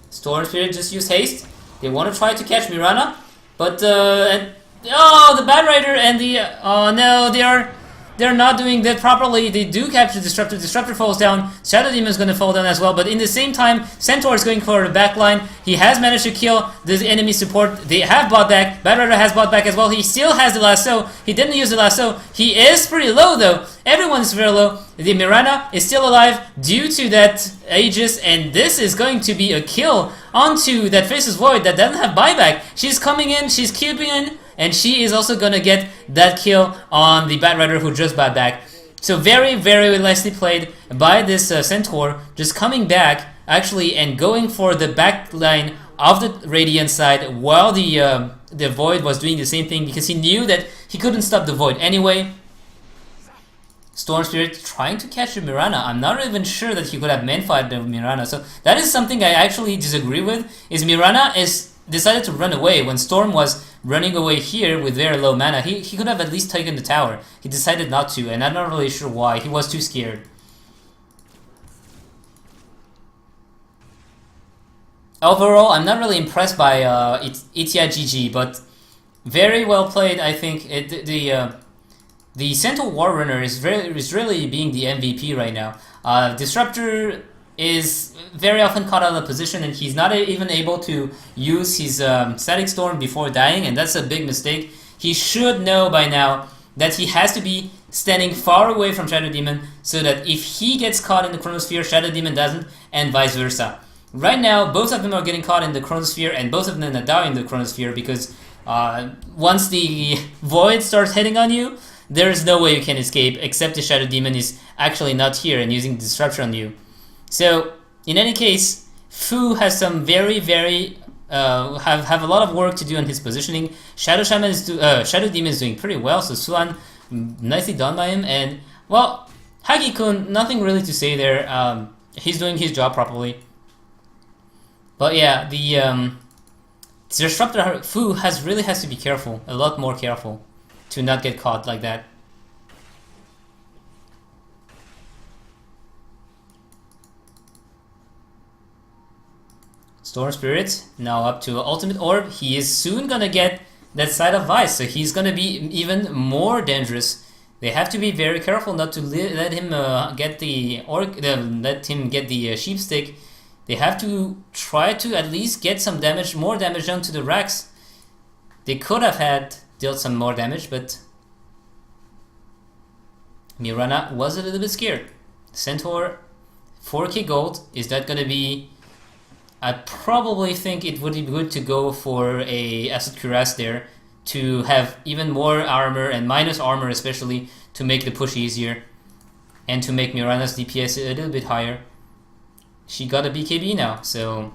Storm Spirit just used haste. They want to try to catch Mirana, but oh, the Bad Rider and the oh no, they're not doing that properly. They do capture Disruptor. Disruptor falls down. Shadow Demon is going to fall down as well. But in the same time, Centaur is going for the backline. He has managed to kill the enemy support. They have bought back. Bad Rider has bought back as well. He still has the lasso. He didn't use the lasso. He is pretty low though. Everyone is very low. The Mirana is still alive due to that Aegis, and this is going to be a kill onto that Faceless Void that doesn't have buyback. She's coming in. She's cubing in. And she is also gonna get that kill on the Bat Rider who just bought back. So very, very nicely played by this Centaur, just coming back actually and going for the back line of the Radiant side while the Void was doing the same thing because he knew that he couldn't stop the Void anyway. Storm Spirit trying to catch the Mirana. I'm not even sure that he could have main-fighted the Mirana. So that is something I actually disagree with. Is Mirana decided to run away when Storm was running away here with very low mana. He could have at least taken the tower. He decided not to, and I'm not really sure why. He was too scared. Overall, I'm not really impressed by Itia GG, but very well played. I think the Centaur Warrunner is really being the MVP right now. Disruptor is very often caught out of position, and he's not even able to use his Static Storm before dying, and that's a big mistake. He should know by now that he has to be standing far away from Shadow Demon so that if he gets caught in the Chronosphere, Shadow Demon doesn't, and vice versa. Right now, both of them are getting caught in the Chronosphere, and both of them are dying in the Chronosphere because once the Void starts hitting on you, there is no way you can escape except the Shadow Demon is actually not here and using Disruption on you. So, in any case, Fu has some very have a lot of work to do on his positioning. Shadow Demon is doing pretty well, so Suan, nicely done by him. And well, Hagi-kun, nothing really to say there. He's doing his job properly. But yeah, the Disruptor Fu has to be careful, a lot more careful, to not get caught like that. Storm Spirit now up to Ultimate Orb. He is soon gonna get that Side of Vice, so he's gonna be even more dangerous. They have to be very careful not to let him get the Sheep Stick. They have to try to at least get some damage, more damage onto the Rax. They could have dealt some more damage, but Mirana was a little bit scared. Centaur, 4k gold. Is that gonna be? I probably think it would be good to go for a Acid Cuirass there to have even more armor and minus armor especially to make the push easier and to make Mirana's DPS a little bit higher. She got a BKB now, so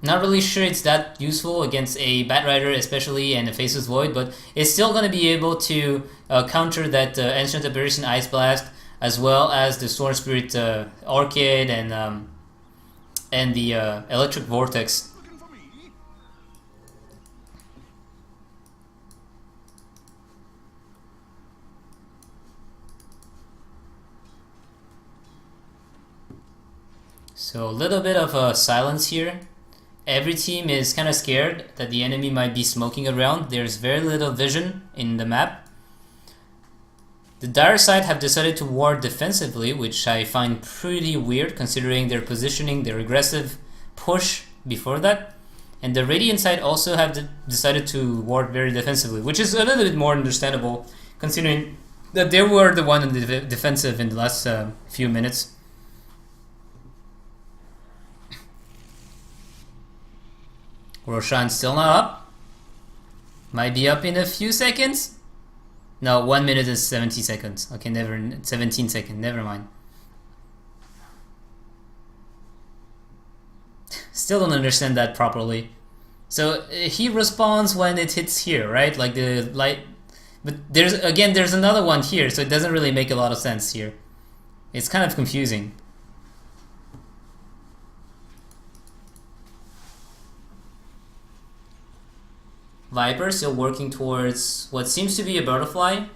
not really sure it's that useful against a Bat Rider especially and a Faceless Void, but it's still going to be able to counter that Ancient Aberration Ice Blast as well as the Storm Spirit Orchid and the Electric Vortex. So a little bit of silence here. Every team is kind of scared that the enemy might be smoking around. There's very little vision in the map. The Dire side have decided to ward defensively, which I find pretty weird considering their positioning, their aggressive push before that. And the Radiant side also have decided to ward very defensively, which is a little bit more understandable considering that they were the one in the defensive in the last few minutes. Roshan still not up. Might be up in a few seconds. No, 1 minute and 70 seconds. Okay, 17 seconds, never mind. Still don't understand that properly. So he responds when it hits here, right? Like the light. But there's another one here, so it doesn't really make a lot of sense here. It's kind of confusing. Viper still working towards what seems to be a butterfly.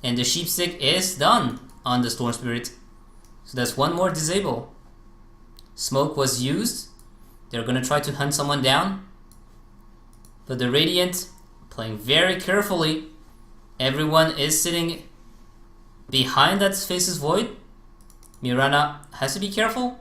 And the sheepstick is done on the Storm Spirit. So that's one more disable. Smoke was used. They're gonna try to hunt someone down. But the Radiant playing very carefully. Everyone is sitting behind that Faces Void. Mirana has to be careful.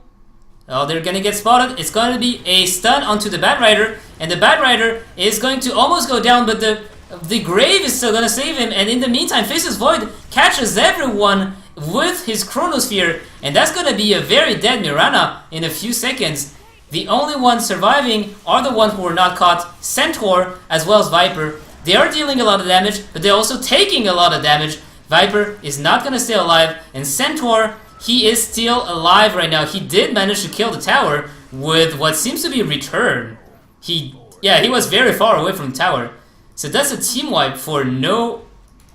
Oh, they're gonna get spotted. It's gonna be a stun onto the Bat Rider. And the Bat Rider is going to almost go down, but the Grave is still gonna save him, and in the meantime, Faces Void catches everyone with his Chronosphere, and that's gonna be a very dead Mirana in a few seconds. The only ones surviving are the ones who were not caught, Centaur as well as Viper. They are dealing a lot of damage, but they're also taking a lot of damage. Viper is not gonna stay alive, and Centaur, he is still alive right now. He did manage to kill the tower with what seems to be a return. He was very far away from the tower. So that's a team wipe for no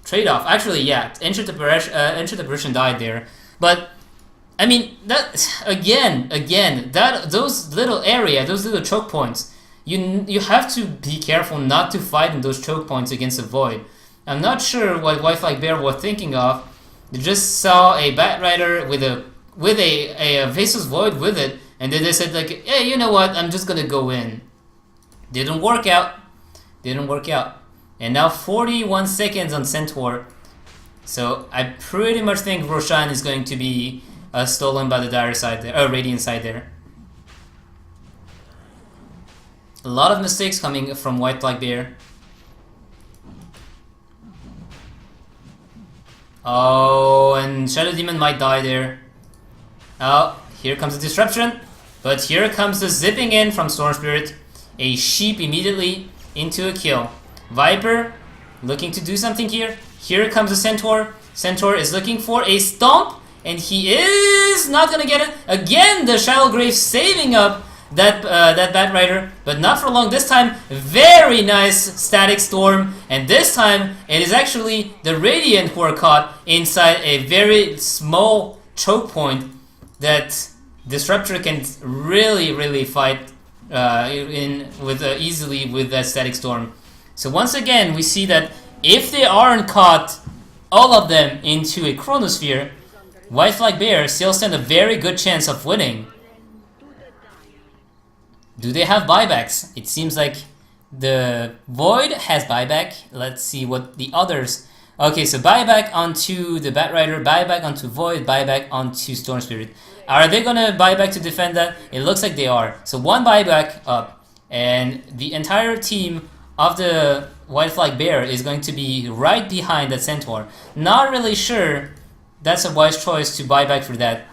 trade-off. Actually, yeah, Enter the Apparition died there. But, I mean, that again, those little choke points, you have to be careful not to fight in those choke points against the Void. I'm not sure what Wi-Fi Bear was thinking of. They just saw a Bat Rider with a Faceless Void with it, and then they said like, hey, you know what, I'm just gonna go in. Didn't work out. And now 41 seconds on Centaur. So I pretty much think Roshan is going to be stolen by the Dire side there, Radiant side there. A lot of mistakes coming from White Flag Bear. Oh, and Shadow Demon might die there. Oh, here comes the disruption. But here comes the zipping in from Storm Spirit. A sheep immediately into a kill. Viper looking to do something here. Here comes the Centaur. Centaur is looking for a stomp, and he is not gonna get it. Again, the Shallow Grave saving up that Bat Rider, but not for long this time. Very nice Static Storm, and this time it is actually the Radiant who are caught inside a very small choke point that Disruptor can really fight easily with that Static Storm. So once again, we see that if they aren't caught, all of them into a Chronosphere, White Flag Bear still stand a very good chance of winning. Do they have buybacks? It seems like the Void has buyback. Let's see what the others... Okay, so buyback onto the Bat Rider, buyback onto Void, buyback onto Storm Spirit. Are they gonna buyback to defend that? It looks like they are. So one buyback up, and the entire team of the White Flag Bear is going to be right behind that Centaur. Not really sure that's a wise choice to buy back for that.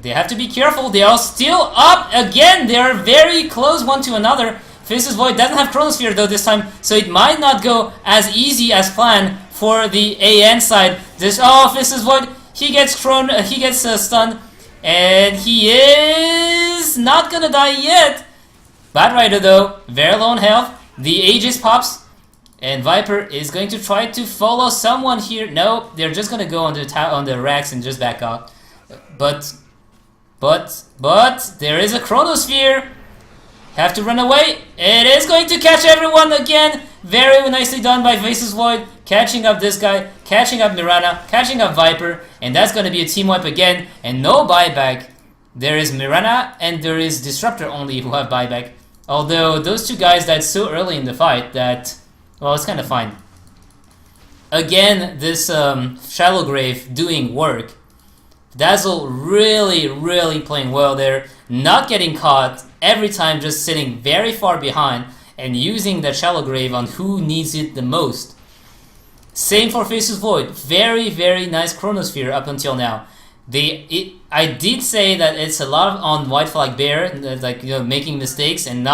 They have to be careful. They are still up again. They are very close one to another. Faceless Void doesn't have Chronosphere though this time, so it might not go as easy as planned for the AN side. Faceless Void, he gets stunned, and he is not gonna die yet. Bat Rider though, very low on health. The Aegis pops, and Viper is going to try to follow someone here. No, they're just gonna go on the racks and just back out. But there is a Chronosphere. Have to run away. It is going to catch everyone again. Very nicely done by Faceless Void. Catching up this guy, catching up Mirana, catching up Viper, and that's going to be a team wipe again. And no buyback. There is Mirana and there is Disruptor only who have buyback. Although those two guys died so early in the fight that, well, it's kind of fine. Again, this Shallow Grave doing work. Dazzle really playing well there, not getting caught every time, just sitting very far behind and using that Shallow Grave on who needs it the most. Same for Faceless Void, very nice Chronosphere up until now. I did say that it's a lot on White Flag Bear, like, you know, making mistakes and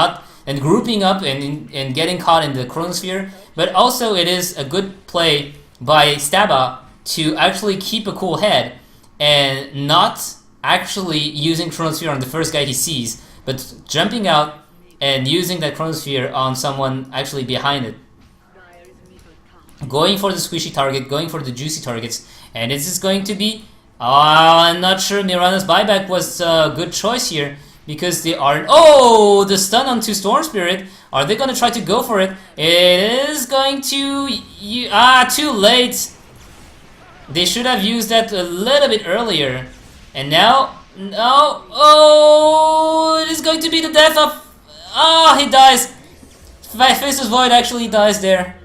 grouping up and getting caught in the Chronosphere, but also it is a good play by Staba to actually keep a cool head and not actually using Chronosphere on the first guy he sees, but jumping out and using that Chronosphere on someone actually behind it. Going for the squishy target, going for the juicy targets, and this is going to be I'm not sure Mirana's buyback was a good choice here because they are. Oh, the stun onto Storm Spirit. Are they gonna try to go for it? It is going to. Too late. They should have used that a little bit earlier. And now, no. Oh, it is going to be the death of. Oh, he dies. Faceless Void actually dies there.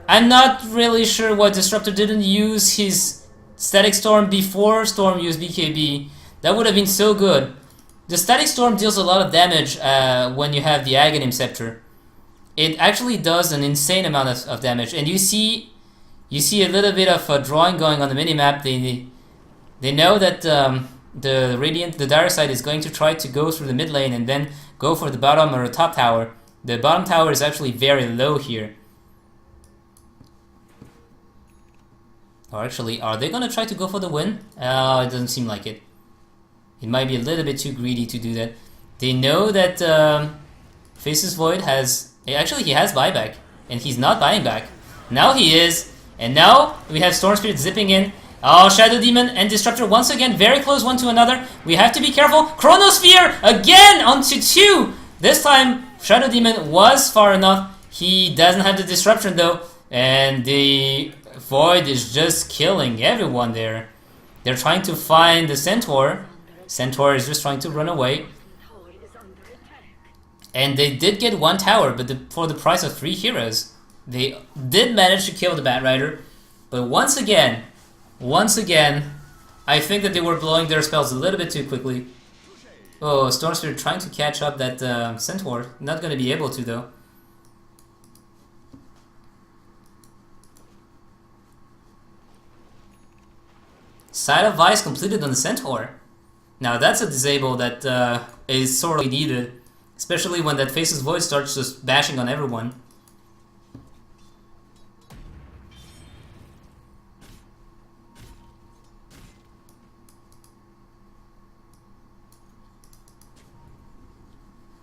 I'm not really sure why Disruptor didn't use his Static Storm before Storm used BKB. That would have been so good. The Static Storm deals a lot of damage when you have the Aghanim Scepter. It actually does an insane amount of damage, and you see a little bit of drawing going on the minimap. They know that the Radiant, the Dire side, is going to try to go through the mid lane and then go for the bottom or the top tower. The bottom tower is actually very low here. Or actually, are they gonna try to go for the win? It doesn't seem like it. It might be a little bit too greedy to do that. They know that Faceless Void has... Actually, he has buyback. And he's not buying back. Now he is. And now we have Storm Spirit zipping in. Oh, Shadow Demon and Disruptor once again very close one to another. We have to be careful. Chronosphere again onto 2. This time, Shadow Demon was far enough. He doesn't have the Disruption though. And the Void is just killing everyone there. They're trying to find the Centaur. Centaur is just trying to run away. And they did get one tower, but for the price of 3 heroes. They did manage to kill the Batrider. But once again, I think that they were blowing their spells a little bit too quickly. Oh, Storm Spirit trying to catch up that Centaur. Not going to be able to though. Side of Vice completed on the Centaur. Now that's a disable that is sorely needed. Especially when that Faceless Void starts just bashing on everyone.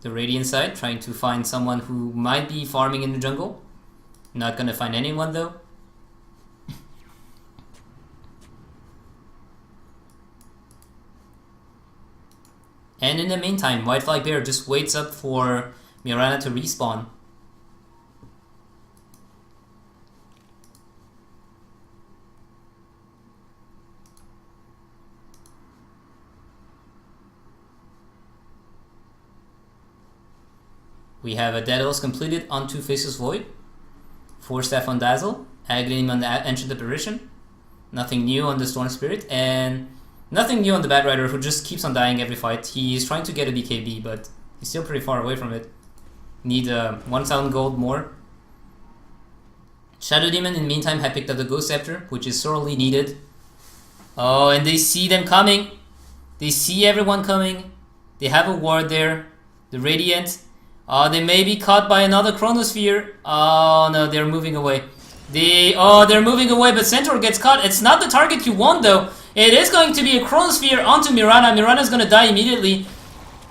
The Radiant side trying to find someone who might be farming in the jungle. Not gonna find anyone though. And in the meantime, White Flag Bear just waits up for Mirana to respawn. We have a Daedalus completed onto Faceless Void. 4 Staff on Dazzle. Aghanim on the Ancient Apparition. Nothing new on the Storm Spirit. And nothing new on the Batrider, who just keeps on dying every fight. He's trying to get a BKB, but he's still pretty far away from it. Need 1,000 gold more. Shadow Demon, in the meantime, had picked up the Ghost Scepter, which is sorely needed. Oh, and they see them coming. They see everyone coming. They have a ward there. The Radiant. They may be caught by another Chronosphere. Oh no, they're moving away. They're moving away, but Centaur gets caught. It's not the target you want though. It is going to be a Chronosphere onto Mirana. Mirana's gonna die immediately.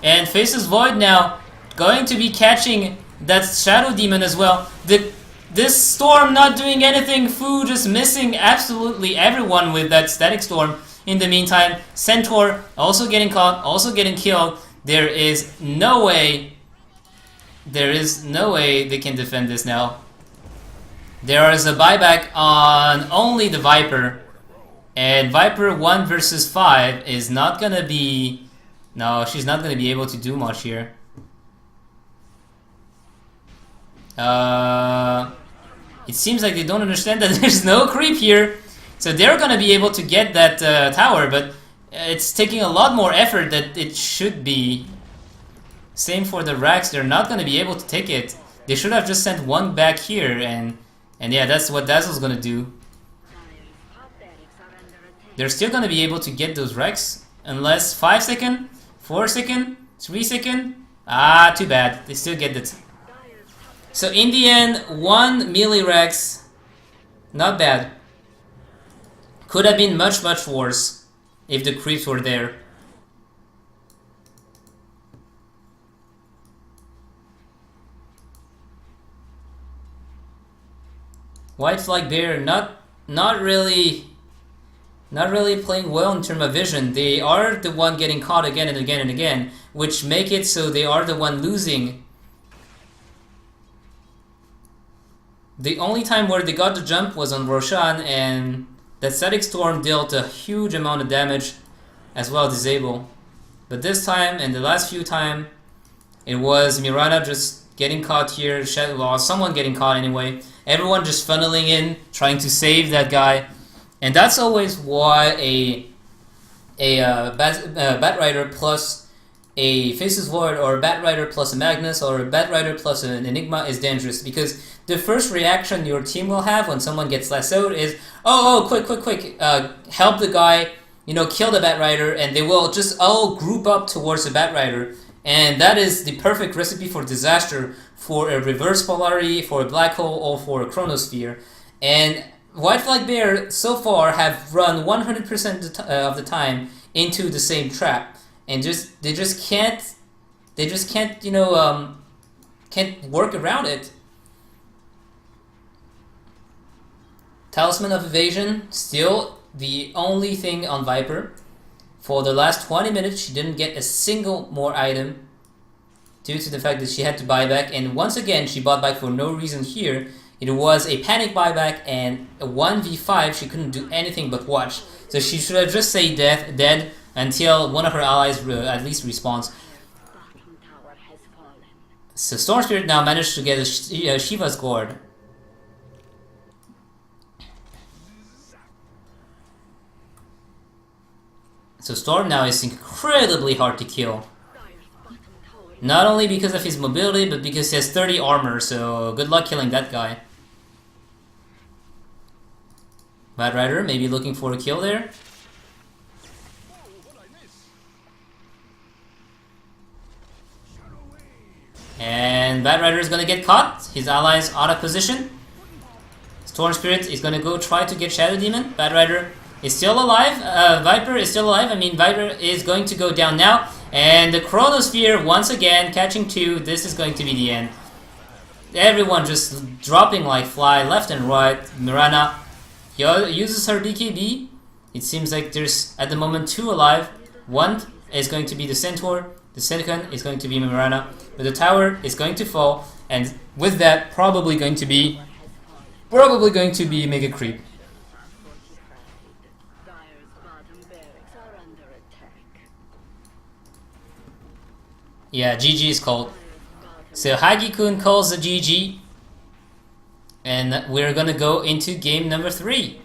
And Faceless Void now going to be catching that Shadow Demon as well. This Storm not doing anything. Fu just missing absolutely everyone with that Static Storm. In the meantime, Centaur also getting caught, also getting killed. There is no way they can defend this now. There is a buyback on only the Viper. And Viper 1 versus 5 is not gonna be... No, she's not gonna be able to do much here. It seems like they don't understand that there's no creep here. So they're gonna be able to get that tower, but it's taking a lot more effort than it should be. Same for the Rax, they're not gonna be able to take it. They should have just sent one back here, and yeah, that's what Dazzle's gonna do. They're still gonna be able to get those Rex, unless 5 second, 4 second, 3 second. Too bad. They still get it. So in the end, 1 melee Rex. Not bad. Could have been much worse if the creeps were there. White Flag Bear not really Not really playing well in terms of vision. They are the one getting caught again and again and again, which make it so they are the one losing. The only time where they got the jump was on Roshan, and that Static Storm dealt a huge amount of damage as well, disable. But this time, and the last few times, it was Mirana just getting caught here, well, someone getting caught anyway. Everyone just funneling in, trying to save that guy. And that's always why a Batrider plus a Faceless Void, or a Batrider plus a Magnus, or a Batrider plus an Enigma is dangerous, because the first reaction your team will have when someone gets lassoed is, oh, quick, help the guy, you know, kill the Batrider, and they will just all group up towards the Batrider. And that is the perfect recipe for disaster, for a reverse polarity, for a black hole, or for a chronosphere. And White Flag Bear so far have run 100% of the time into the same trap, and they just can't you know can't work around it. Talisman of Evasion still the only thing on Viper. For the last 20 minutes, she didn't get a single more item due to the fact that she had to buy back, and once again she bought back for no reason here. It was a panic buyback, and a 1v5, she couldn't do anything but watch. So she should have just stayed dead until one of her allies at least respawns. So Storm Spirit now managed to get a Shiva's Gourd. So Storm now is incredibly hard to kill. Not only because of his mobility, but because he has 30 armor, so good luck killing that guy. Batrider maybe looking for a kill there. And Batrider is gonna get caught. His ally is out of position. Storm Spirit is gonna go try to get Shadow Demon. Batrider is still alive. Viper is still alive. I mean, Viper is going to go down now. And the Chronosphere, once again, catching 2. This is going to be the end. Everyone just dropping like fly left and right. Mirana uses her BKB. It seems like there's, at the moment, 2 alive. One is going to be the Centaur. The second is going to be Mirana. But the tower is going to fall. And with that, probably going to be Mega Creep. Yeah, GG is called. So Hagi-kun calls the GG. And we're gonna go into game number 3.